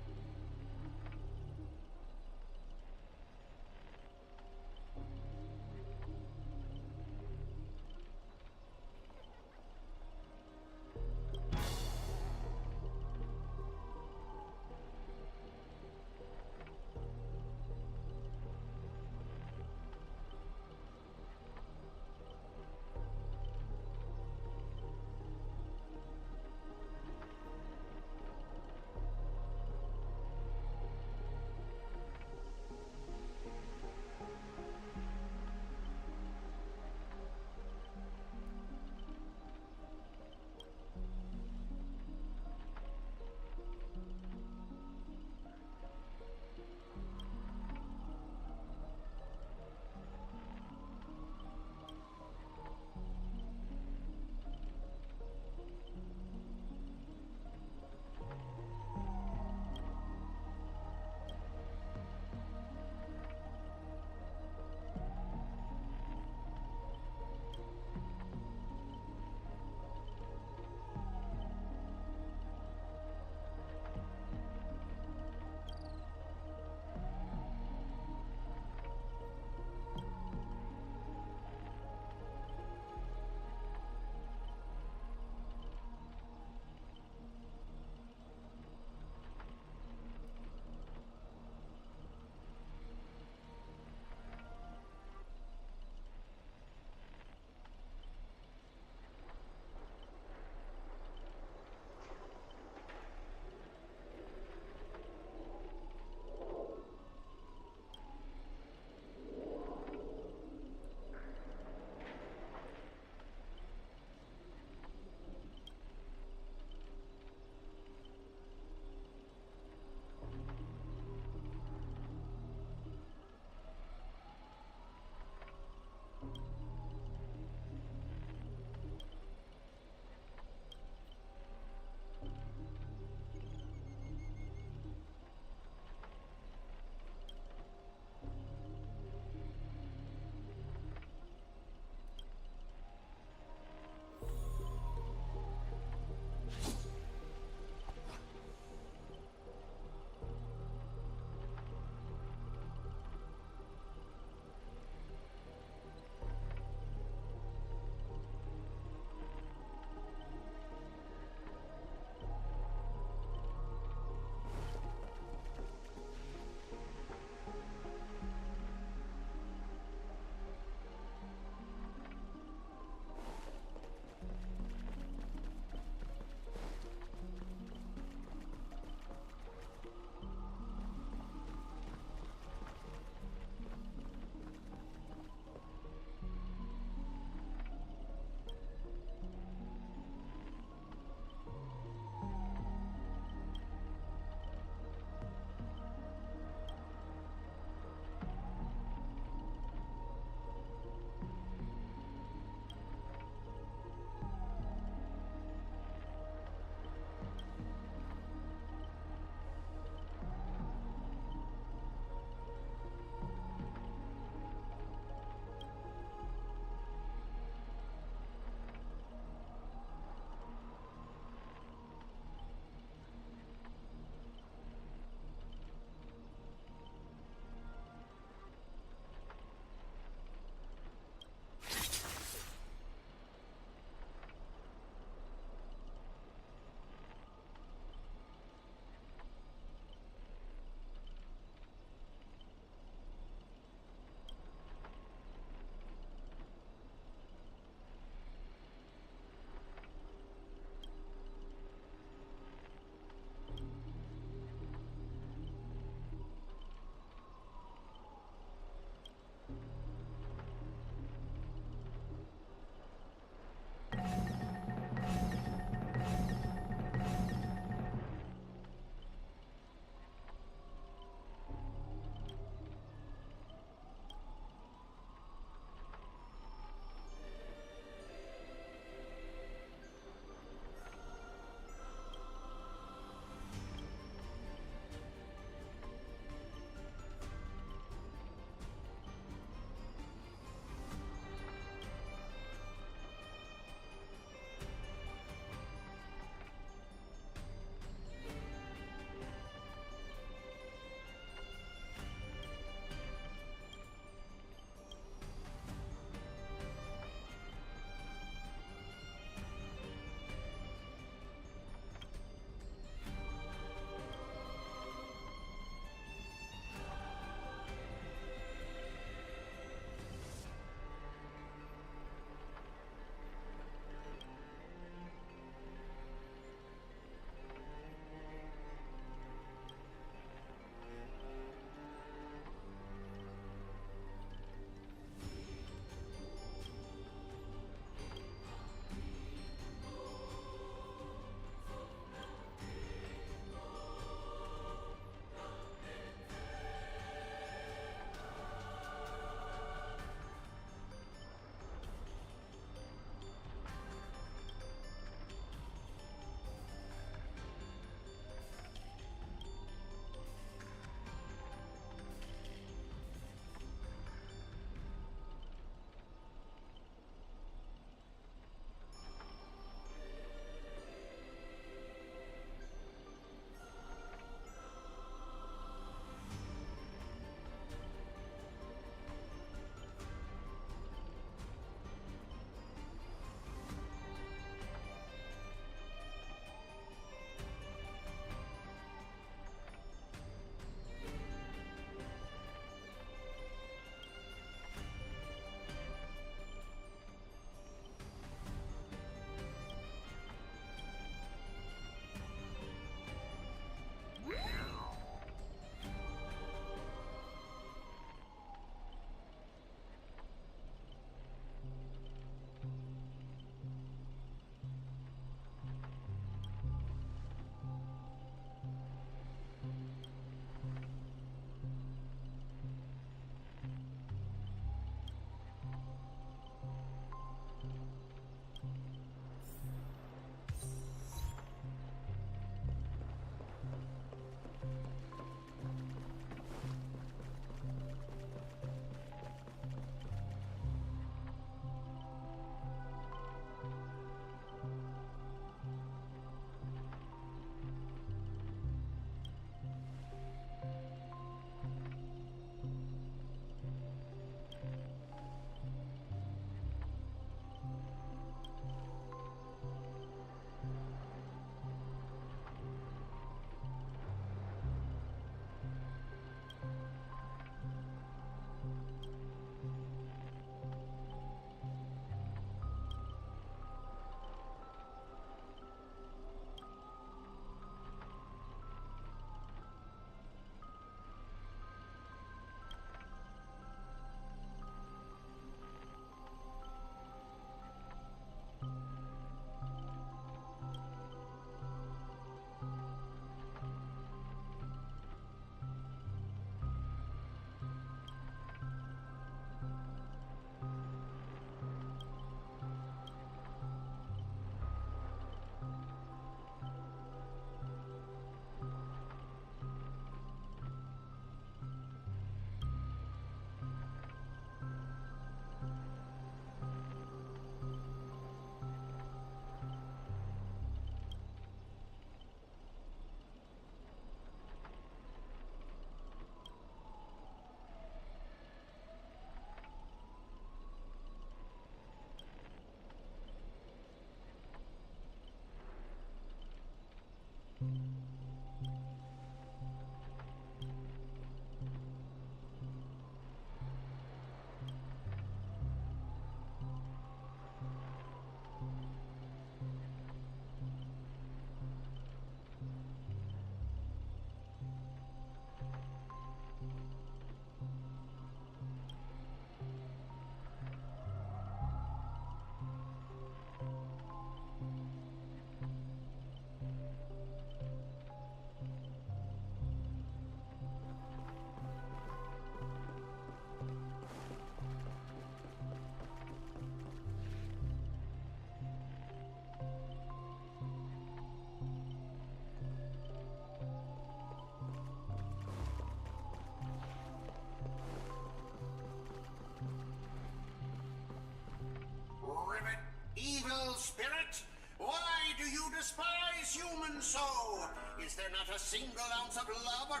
makes humans so? Is there not a single ounce of love or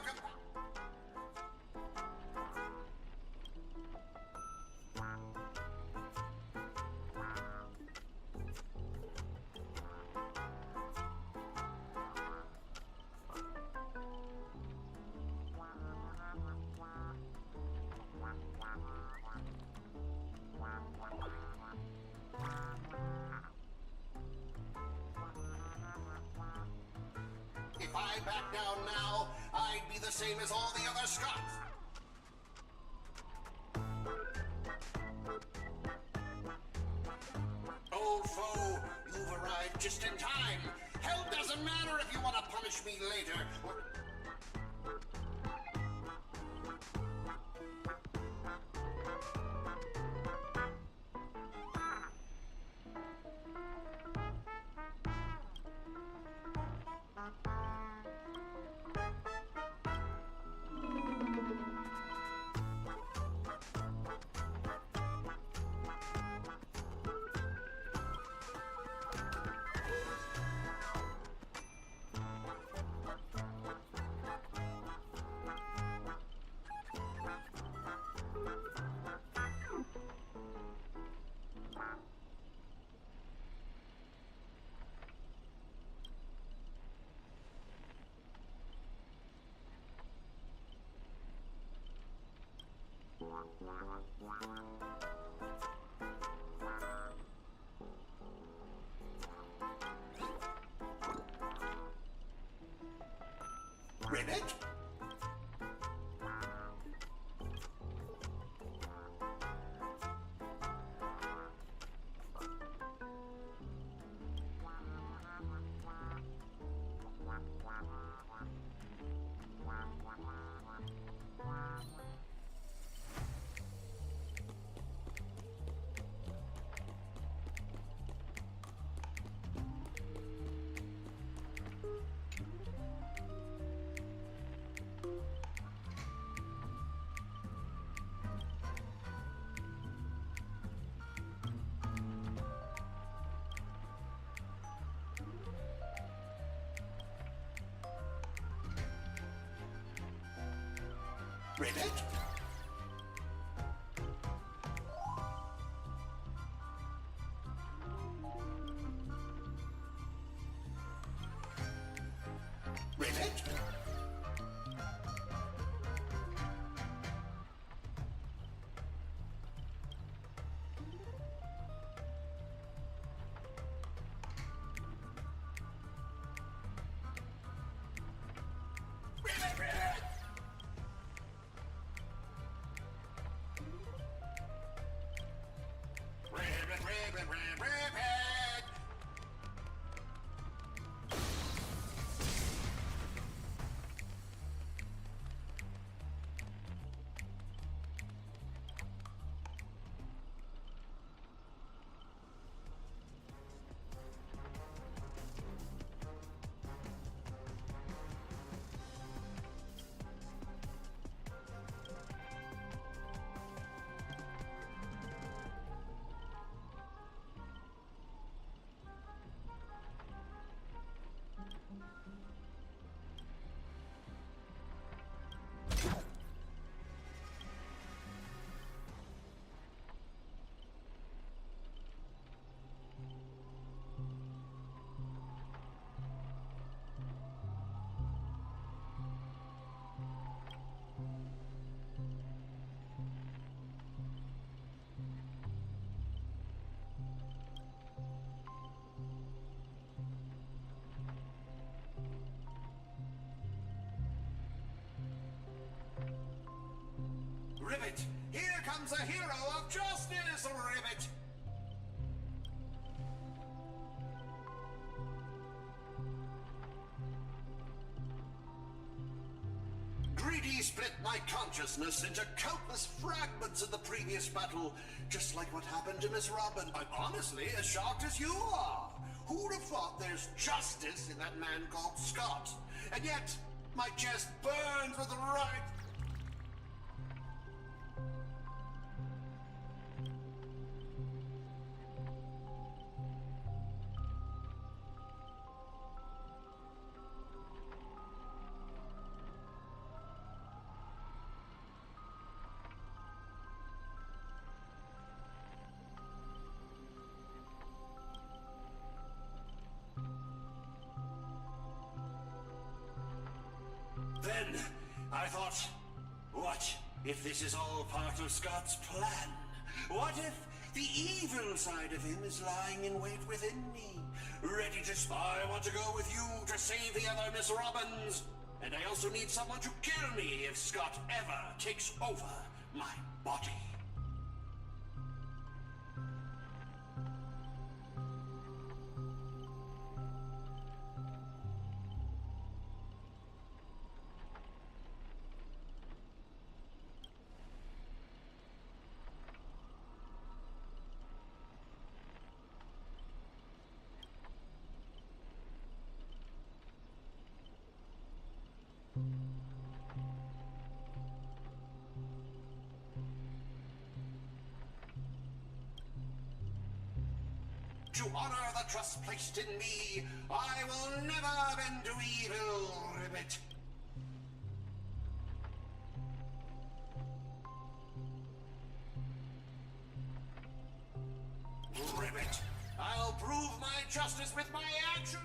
If I back down now, I'd be the same as all the other Scots. Old foe, you've arrived just in time. Hell doesn't matter if you want to punish me later. Ribbit? Ribbit? Ribbit? Ribbit! Here comes a hero of justice, Ribbit! Greedy split my consciousness into countless fragments of the previous battle, just like what happened to Miss Robin. I'm honestly as shocked as you are. Who'd have thought there's justice in that man called Scott? And yet, my chest burns with right. then, I thought, what if this is all part of Scott's plan? What if the evil side of him is lying in wait within me, ready to spy? I want to go with you to save the other Miss Robbins. And I also need someone to kill me if Scott ever takes over my body. To honor the trust placed in me, I will never bend to evil, Ribbit. Ribbit, I'll prove my justice with my action.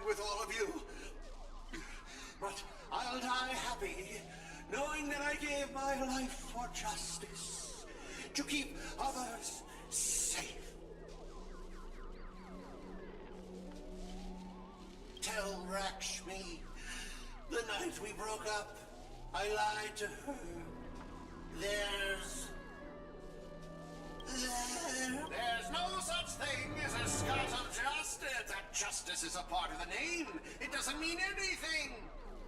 With all of you. But I'll die happy, knowing that I gave my life for justice, to keep others safe. Rakshmi. The night we broke up, I lied to her. There's no such thing as a Scot of Justice. That justice is a part of the name. It doesn't mean anything.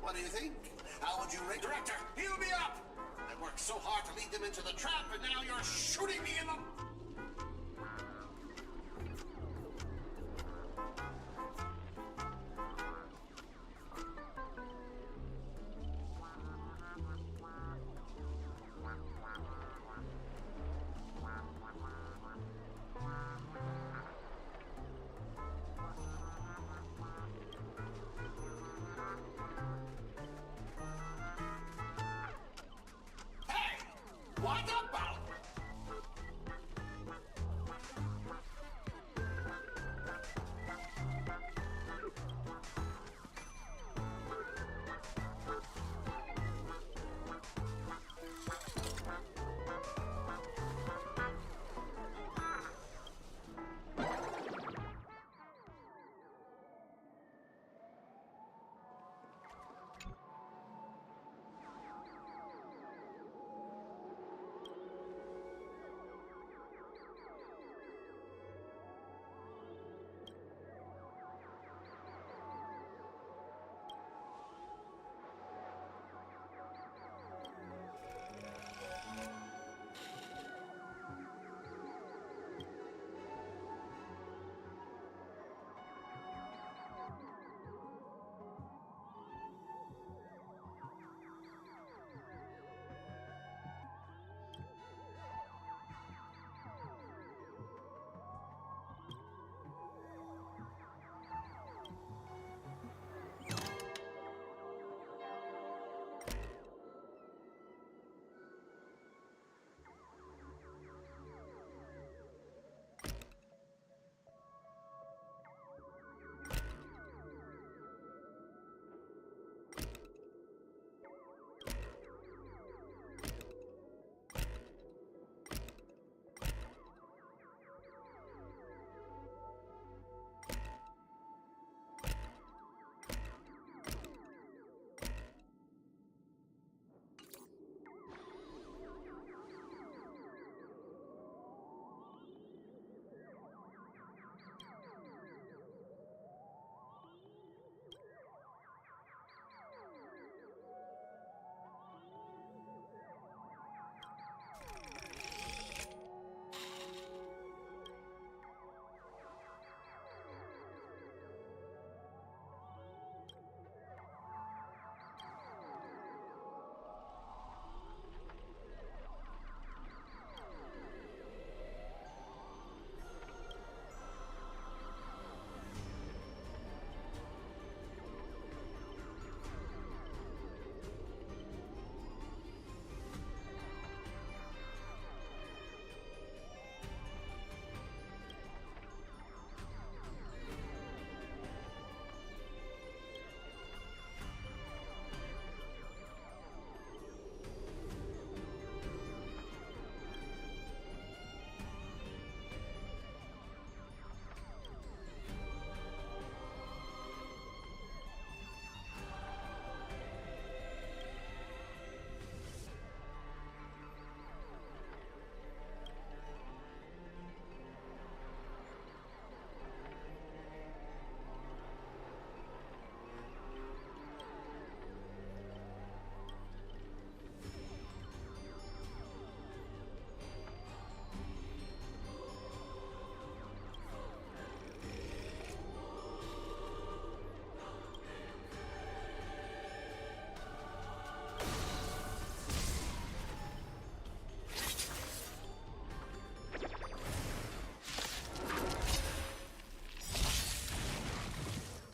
What do you think? How would you rate? Director, heal me up! I worked so hard to lead them into the trap, and now you're shooting me in the... What about?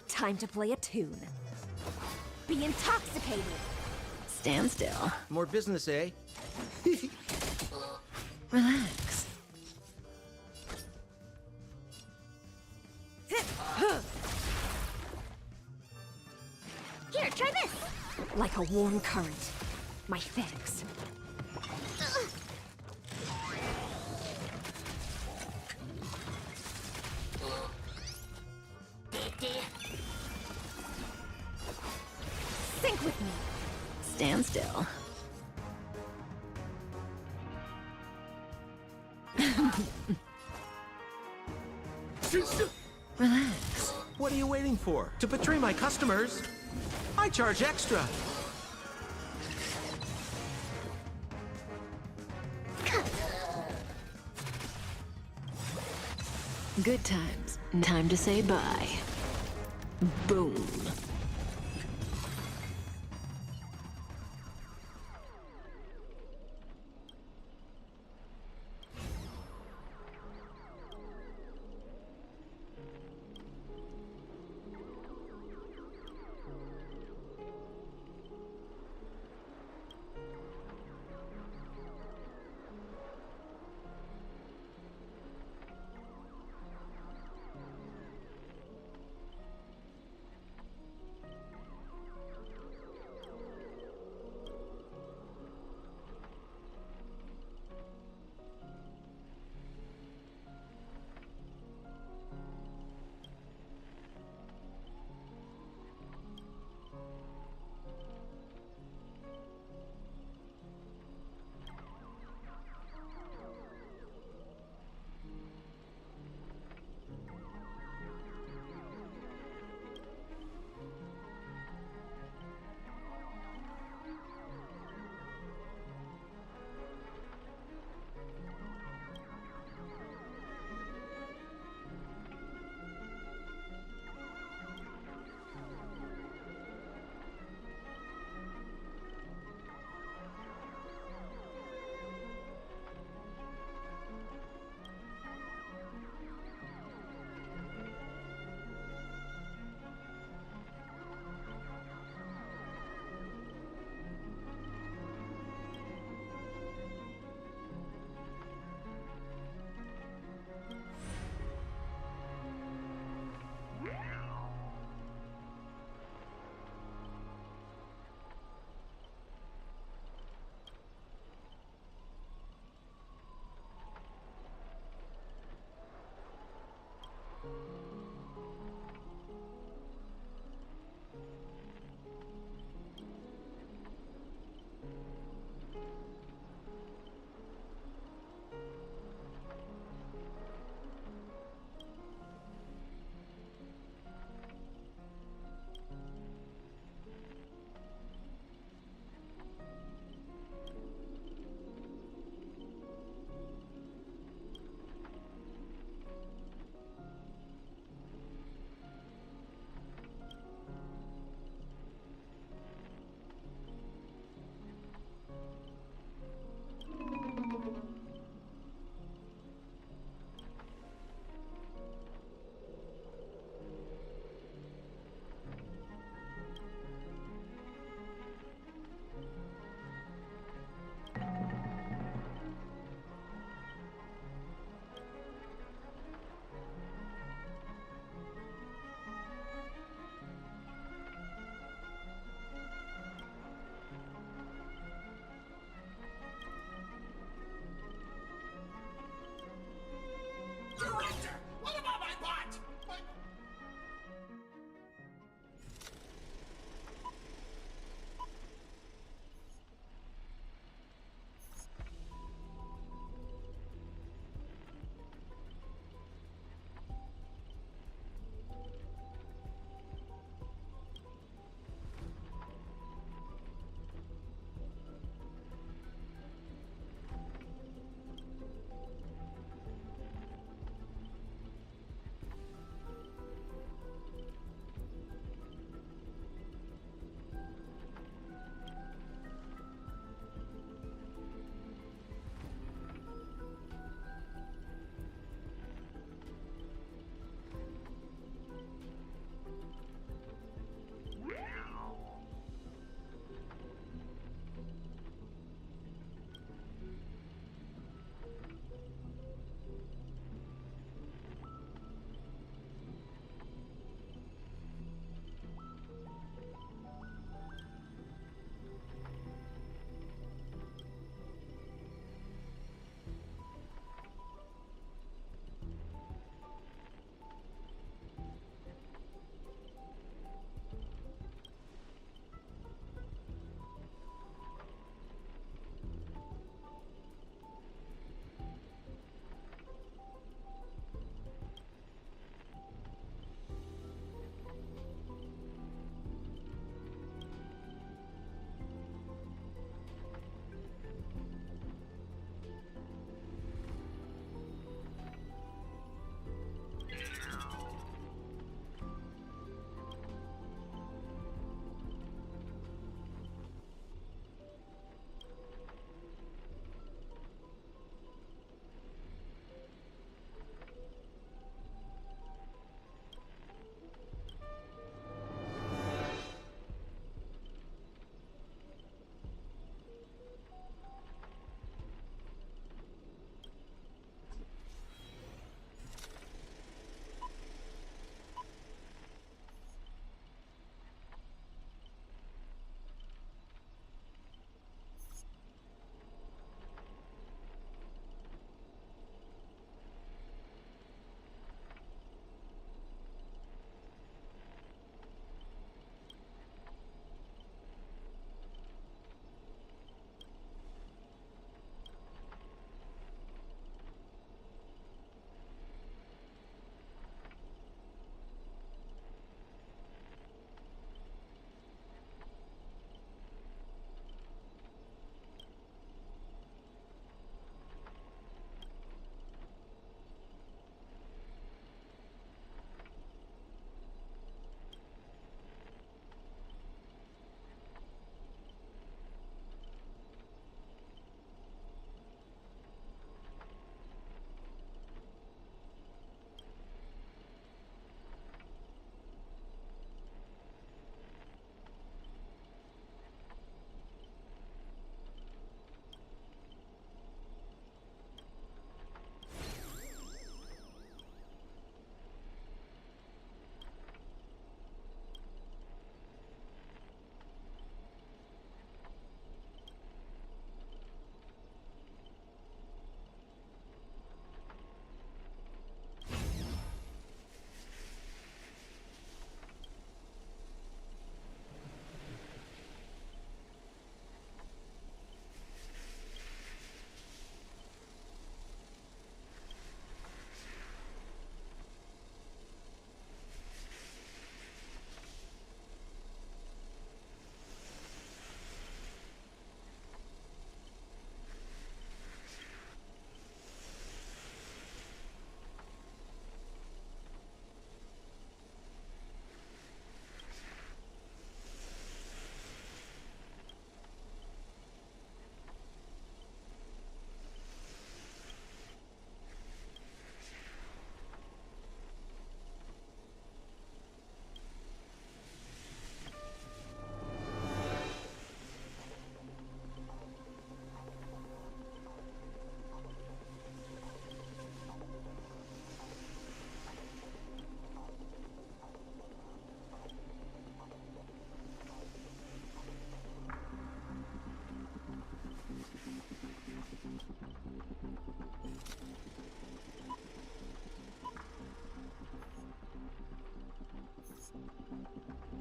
Time to play a tune. Be intoxicated. Stand still. More business, eh? Relax. Here, try this. Like a warm current. My thanks. sync with me. Stand still. Relax. What are you waiting for? To betray my customers, I charge extra. Good times. Time to say bye. Boom.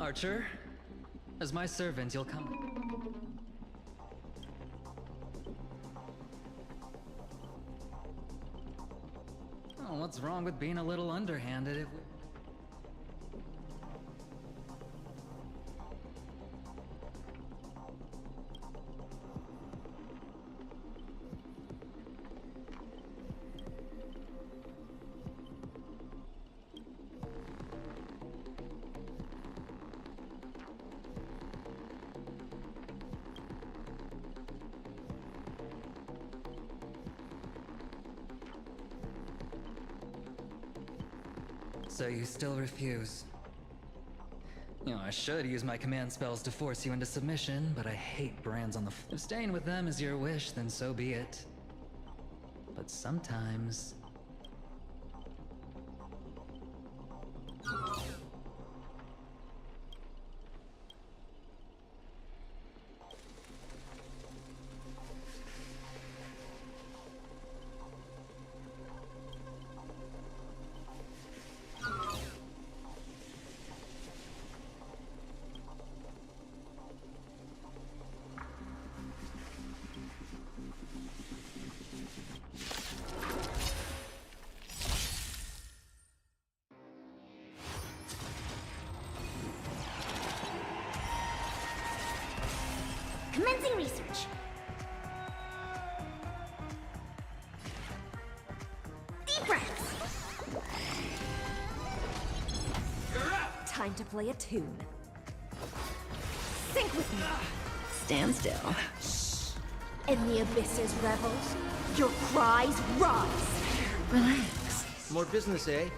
Archer, as my servant, you'll come. Oh, what's wrong with being a little underhanded if we... So you still refuse? You know, I should use my command spells to force you into submission, but I hate brands on the If staying with them is your wish, then so be it. But sometimes... Commencing research. Deep breaths. Time to play a tune. Sync with me. Stand still. In the abyss's revels, your cries rise. Relax. More business, eh?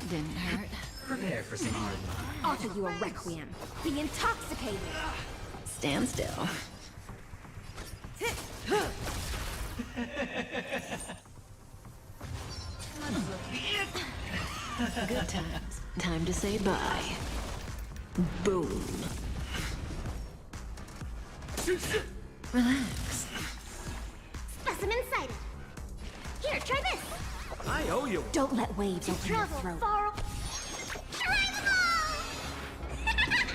Didn't hurt. Prepare for some hard luck. Offer you a requiem. Be intoxicated. Stand still. Good times. Time to say bye. Boom. Relax. Specimen sighted. Here, try this. I owe you. Don't let waves open your Travel throat. far.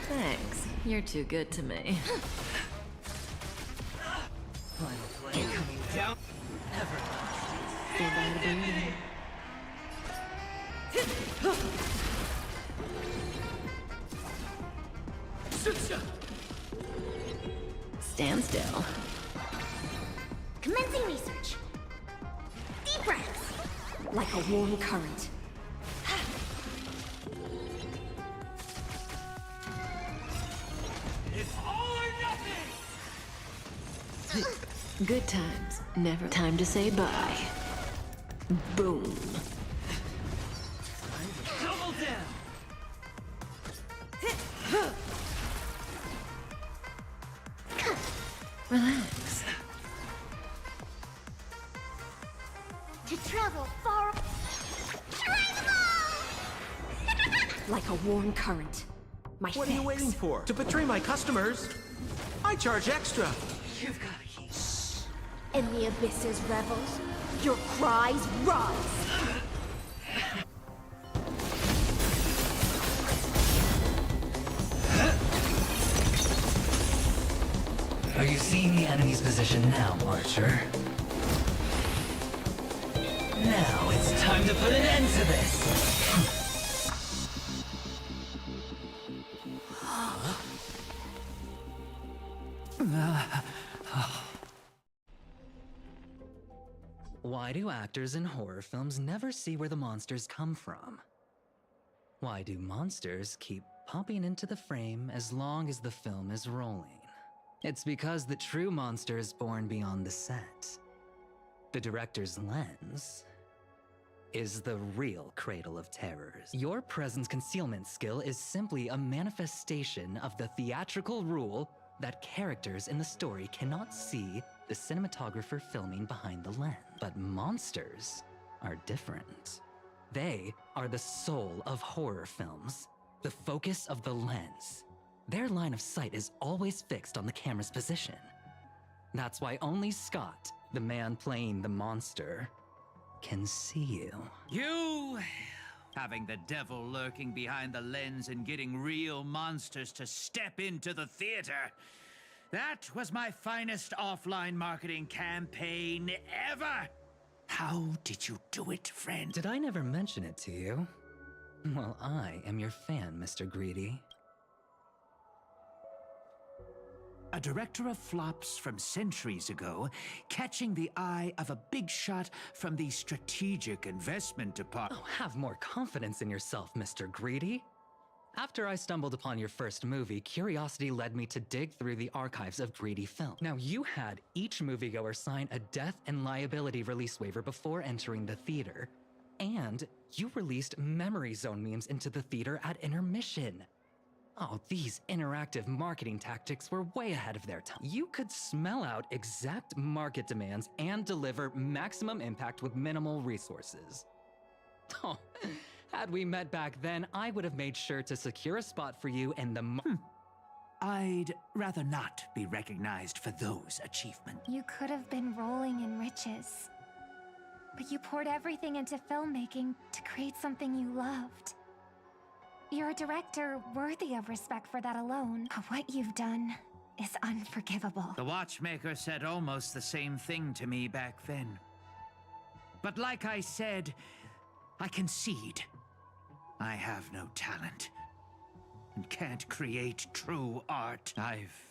Thanks. You're too good to me. Final play coming down. Never. Stand by to breathe. Stand still. Commencing research. Deep breaths. Like a warm current. It's all or nothing! Good times. Never. Time to say bye. Boom. Double down! Relax. To travel far. Like a warm current. My What are you waiting for? To betray my customers? I charge extra. You've got a key. In the abyss's revels, your cries rise. Are you seeing the enemy's position now, Archer? Now it's time to put an end to this! Why do actors in horror films never see where the monsters come from? Why do monsters keep popping into the frame as long as the film is rolling? It's because the true monster is born beyond the set. The director's lens is the real cradle of terrors. Your presence concealment skill is simply a manifestation of the theatrical rule that characters in the story cannot see the cinematographer filming behind the lens. But monsters are different. They are the soul of horror films, the focus of the lens. Their line of sight is always fixed on the camera's position. That's why only Scott, the man playing the monster, can see you. You! Having the devil lurking behind the lens and getting real monsters to step into the theater. That was my finest offline marketing campaign ever! How did you do it, friend? Did I never mention it to you? Well, I am your fan, Mr. Greedy. A director of flops from centuries ago, catching the eye of a big shot from the strategic investment department. Oh, have more confidence in yourself, Mr. Greedy. After I stumbled upon your first movie, curiosity led me to dig through the archives of Greedy Film. Now, you had each moviegoer sign a death and liability release waiver before entering the theater. And you released Memory Zone memes into the theater at intermission. Oh, these interactive marketing tactics were way ahead of their time. You could smell out exact market demands and deliver maximum impact with minimal resources. Oh, had we met back then, I would have made sure to secure a spot for you in the I'd rather not be recognized for those achievements. You could have been rolling in riches. But you poured everything into filmmaking to create something you loved. You're a director worthy of respect for that alone. But what you've done is unforgivable. The watchmaker said almost the same thing to me back then. But like I said, I concede. I have no talent and can't create true art. I've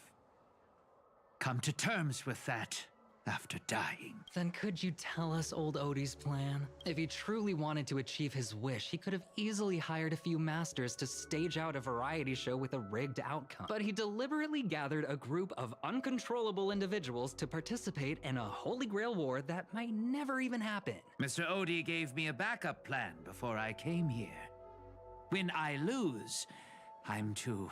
come to terms with that after dying. Then could you tell us old Odie's plan? If he truly wanted to achieve his wish, he could have easily hired a few masters to stage out a variety show with a rigged outcome. But he deliberately gathered a group of uncontrollable individuals to participate in a Holy Grail war that might never even happen. Mr. Odie gave me a backup plan before I came here. When I lose, I'm to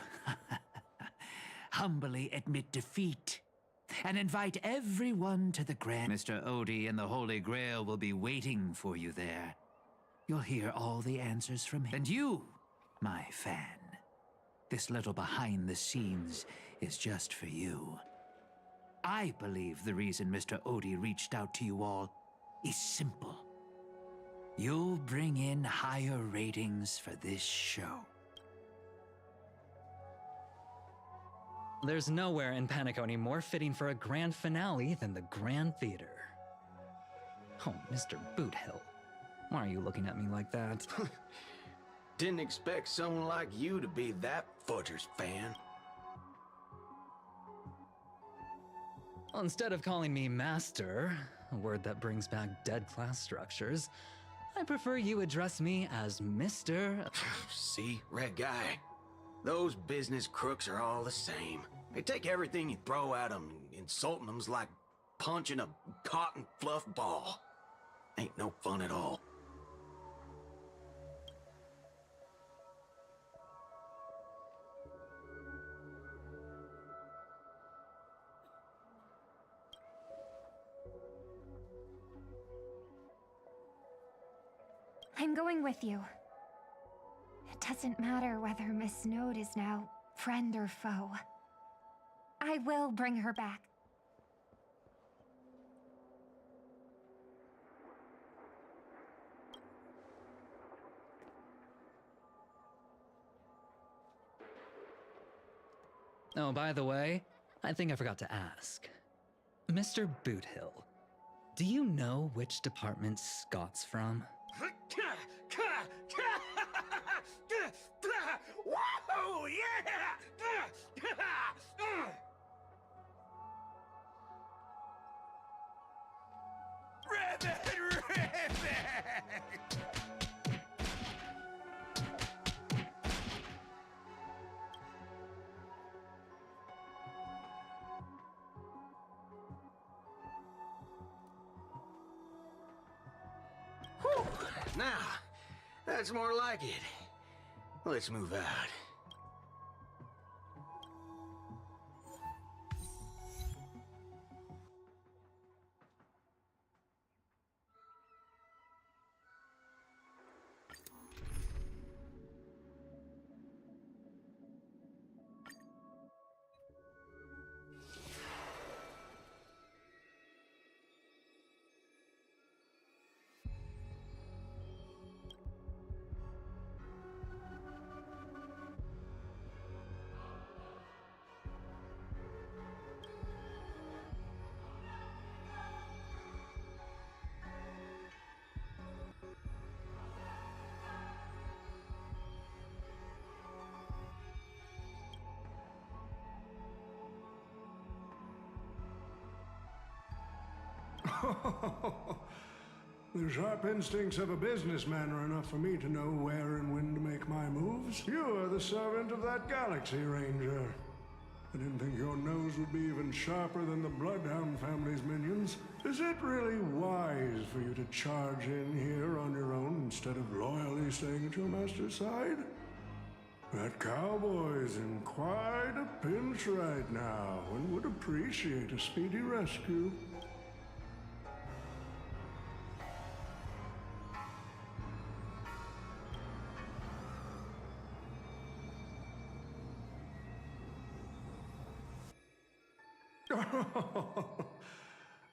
humbly admit defeat and invite everyone to the grand. Mr. Odie and the Holy Grail will be waiting for you there. You'll hear all the answers from him. And you, my fan, this little behind the scenes is just for you. I believe the reason Mr. Odie reached out to you all is simple. You'll bring in higher ratings for this show. There's nowhere in Penacony more fitting for a grand finale than the Grand Theater. Oh, Mr. Boothill, why are you looking at me like that? Didn't expect someone like you to be that Fudger's fan. Well, instead of calling me Master, a word that brings back dead class structures, I prefer you address me as Mr. See, Red Guy? Those business crooks are all the same. They take everything you throw at them, insulting them's like punching a cotton fluff ball. Ain't no fun at all. I'm going with you. It doesn't matter whether Miss Snowd is now friend or foe. I will bring her back. Oh, by the way, I think I forgot to ask. Mr. Boothill, do you know which department Scott's from? Whoa, yeah! Whew. Now, that's more like it. Let's move out. The sharp instincts of a businessman are enough for me to know where and when to make my moves. You are the servant of that Galaxy Ranger. I didn't think your nose would be even sharper than the Bloodhound family's minions. Is it really wise for you to charge in here on your own instead of loyally staying at your master's side? That cowboy's in quite a pinch right now and would appreciate a speedy rescue.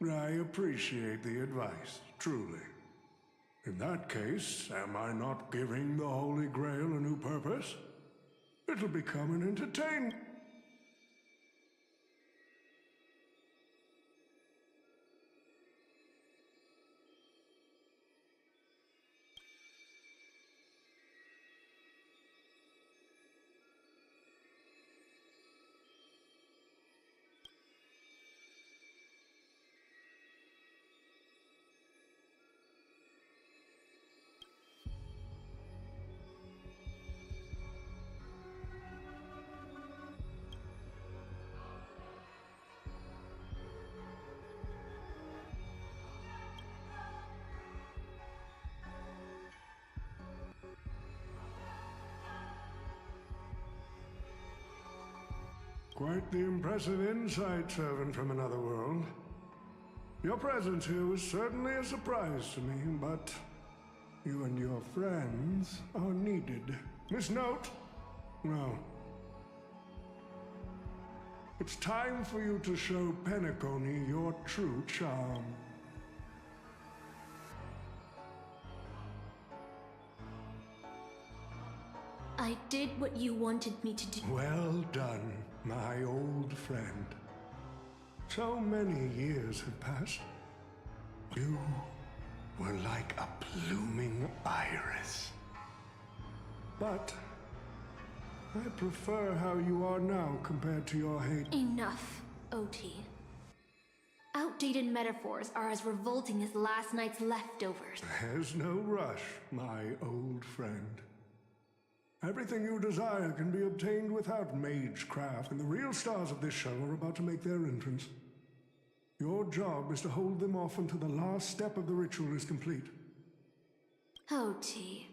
I appreciate the advice, truly. In that case, am I not giving the Holy Grail a new purpose? It'll become an entertainment. Quite the impressive insight, servant from another world. Your presence here was certainly a surprise to me, but you and your friends are needed. Miss Note? No. It's time for you to show Penacony your true charm. I did what you wanted me to do. Well done, my old friend. So many years have passed. You were like a blooming iris. But I prefer how you are now compared to your hate. Enough, OT. Outdated metaphors are as revolting as last night's leftovers. There's no rush, my old friend. Everything you desire can be obtained without magecraft, and the real stars of this show are about to make their entrance. Your job is to hold them off until the last step of the ritual is complete. OT.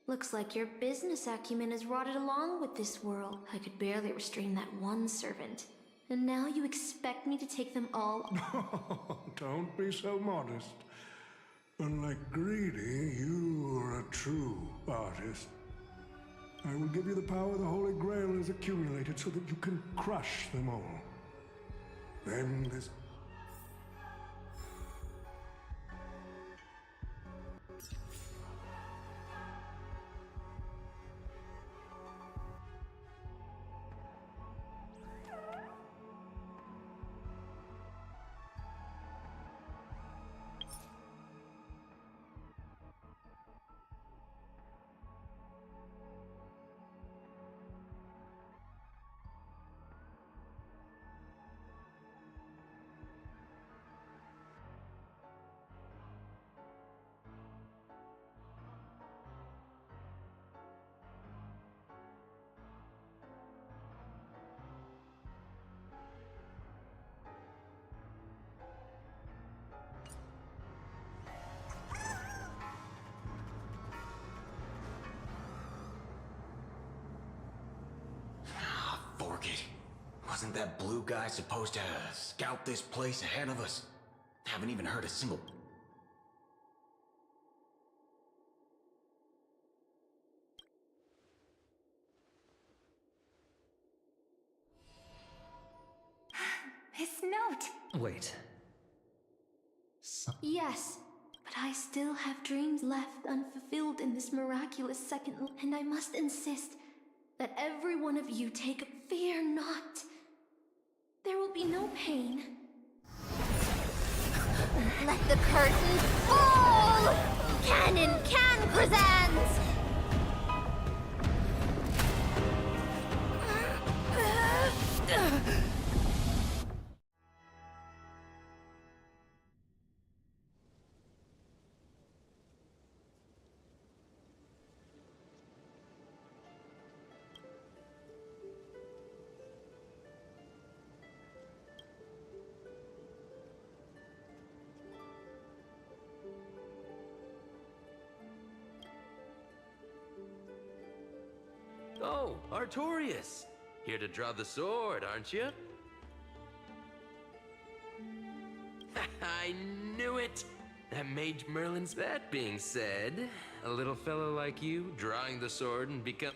Looks like your business acumen has rotted along with this world. I could barely restrain that one servant. And now you expect me to take them all? Don't be so modest. Unlike Greedy, you are a true artist. I will give you the power the Holy Grail has accumulated so that you can crush them all. Then this... Wasn't that blue guy supposed to scout this place ahead of us? Haven't even heard a single... Miss Note! Wait. Yes, but I still have dreams left unfulfilled in this miraculous second, and I must insist that every one of you take fear not. There will be no pain. Let the curtain fall! Canon Can presents! Oh, Artorias. Here to draw the sword, aren't you? I knew it! That Mage Merlin's... That being said, a little fellow like you, drawing the sword and become...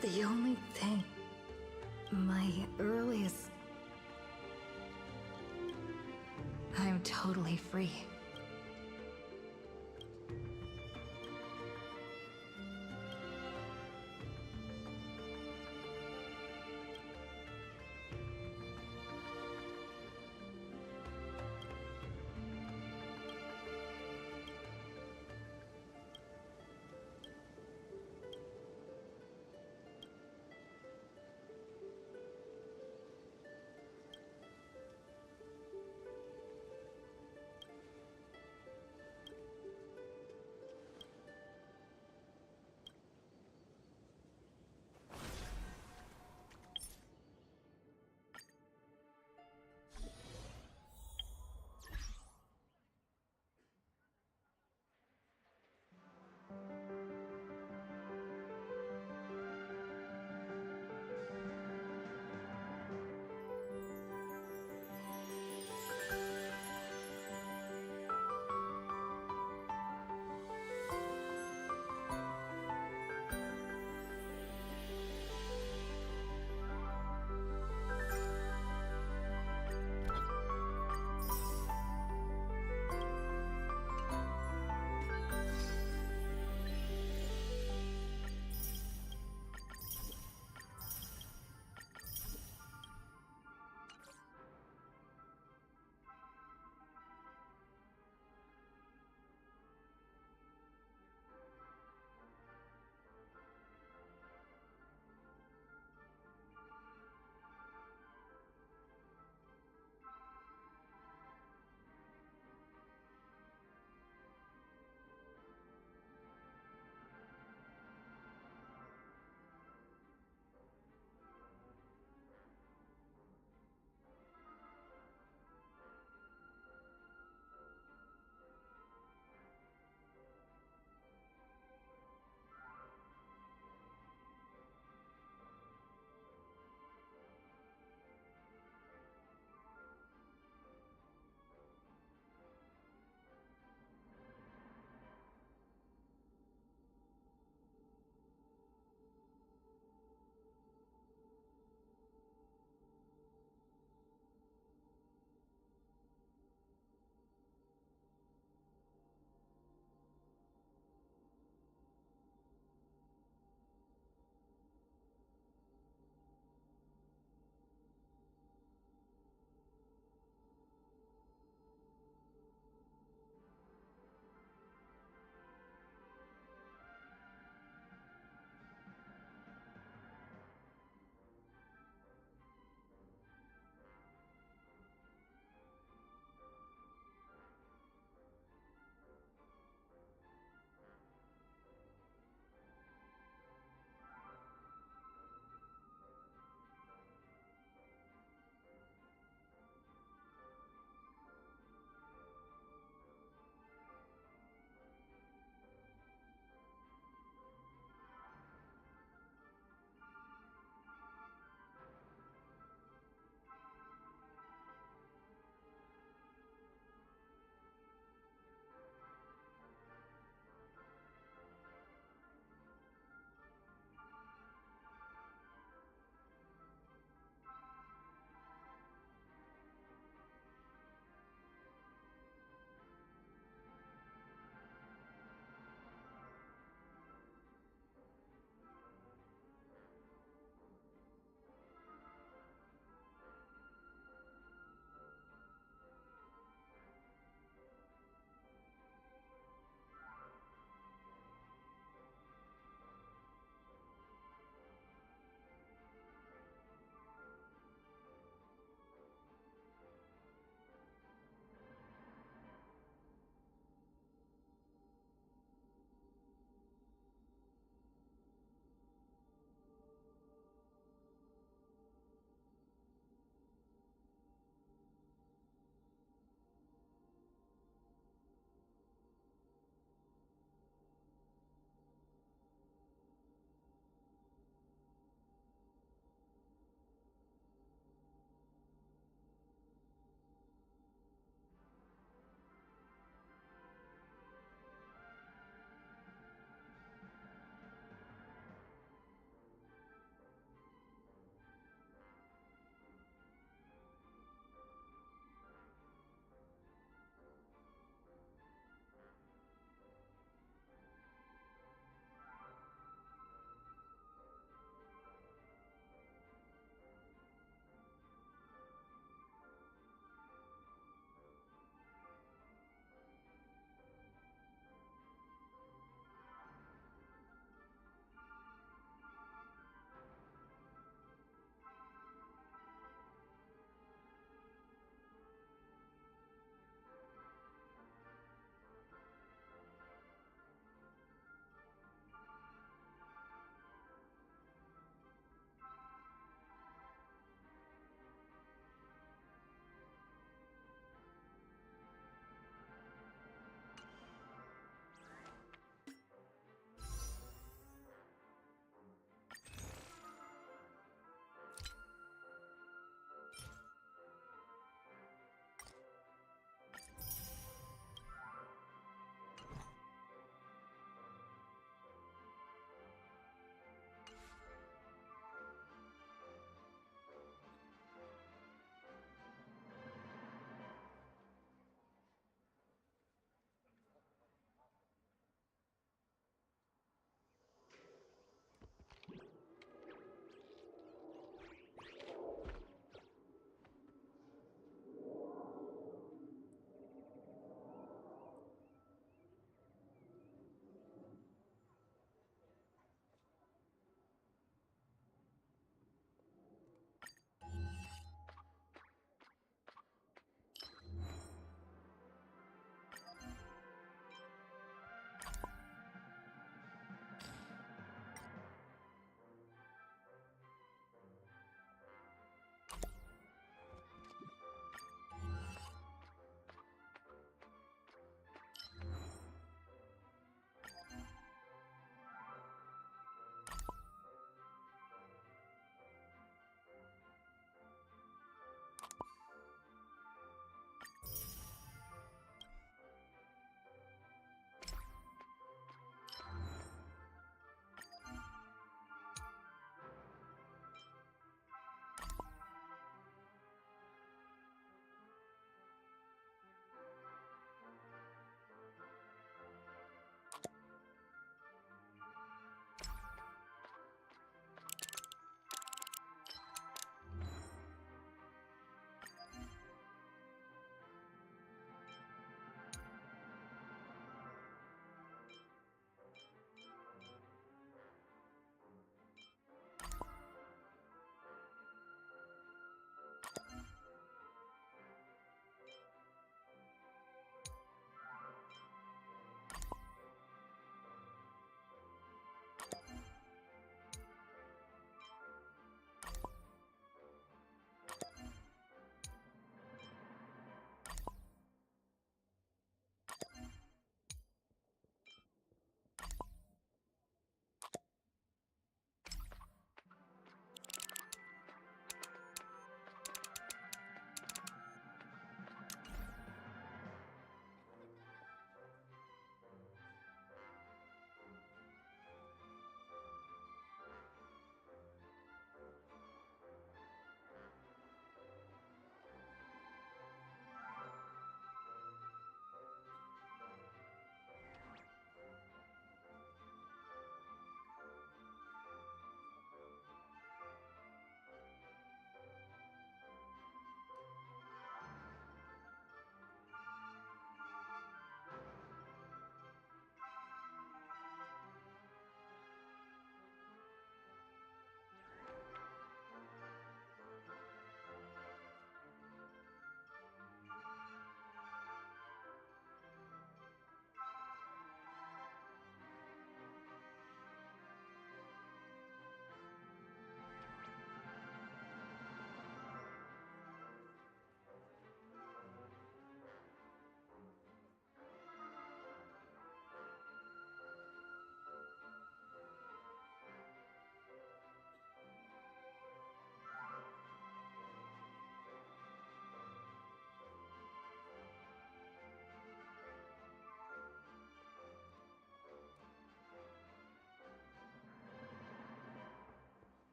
The only thing... my earliest... I'm totally free.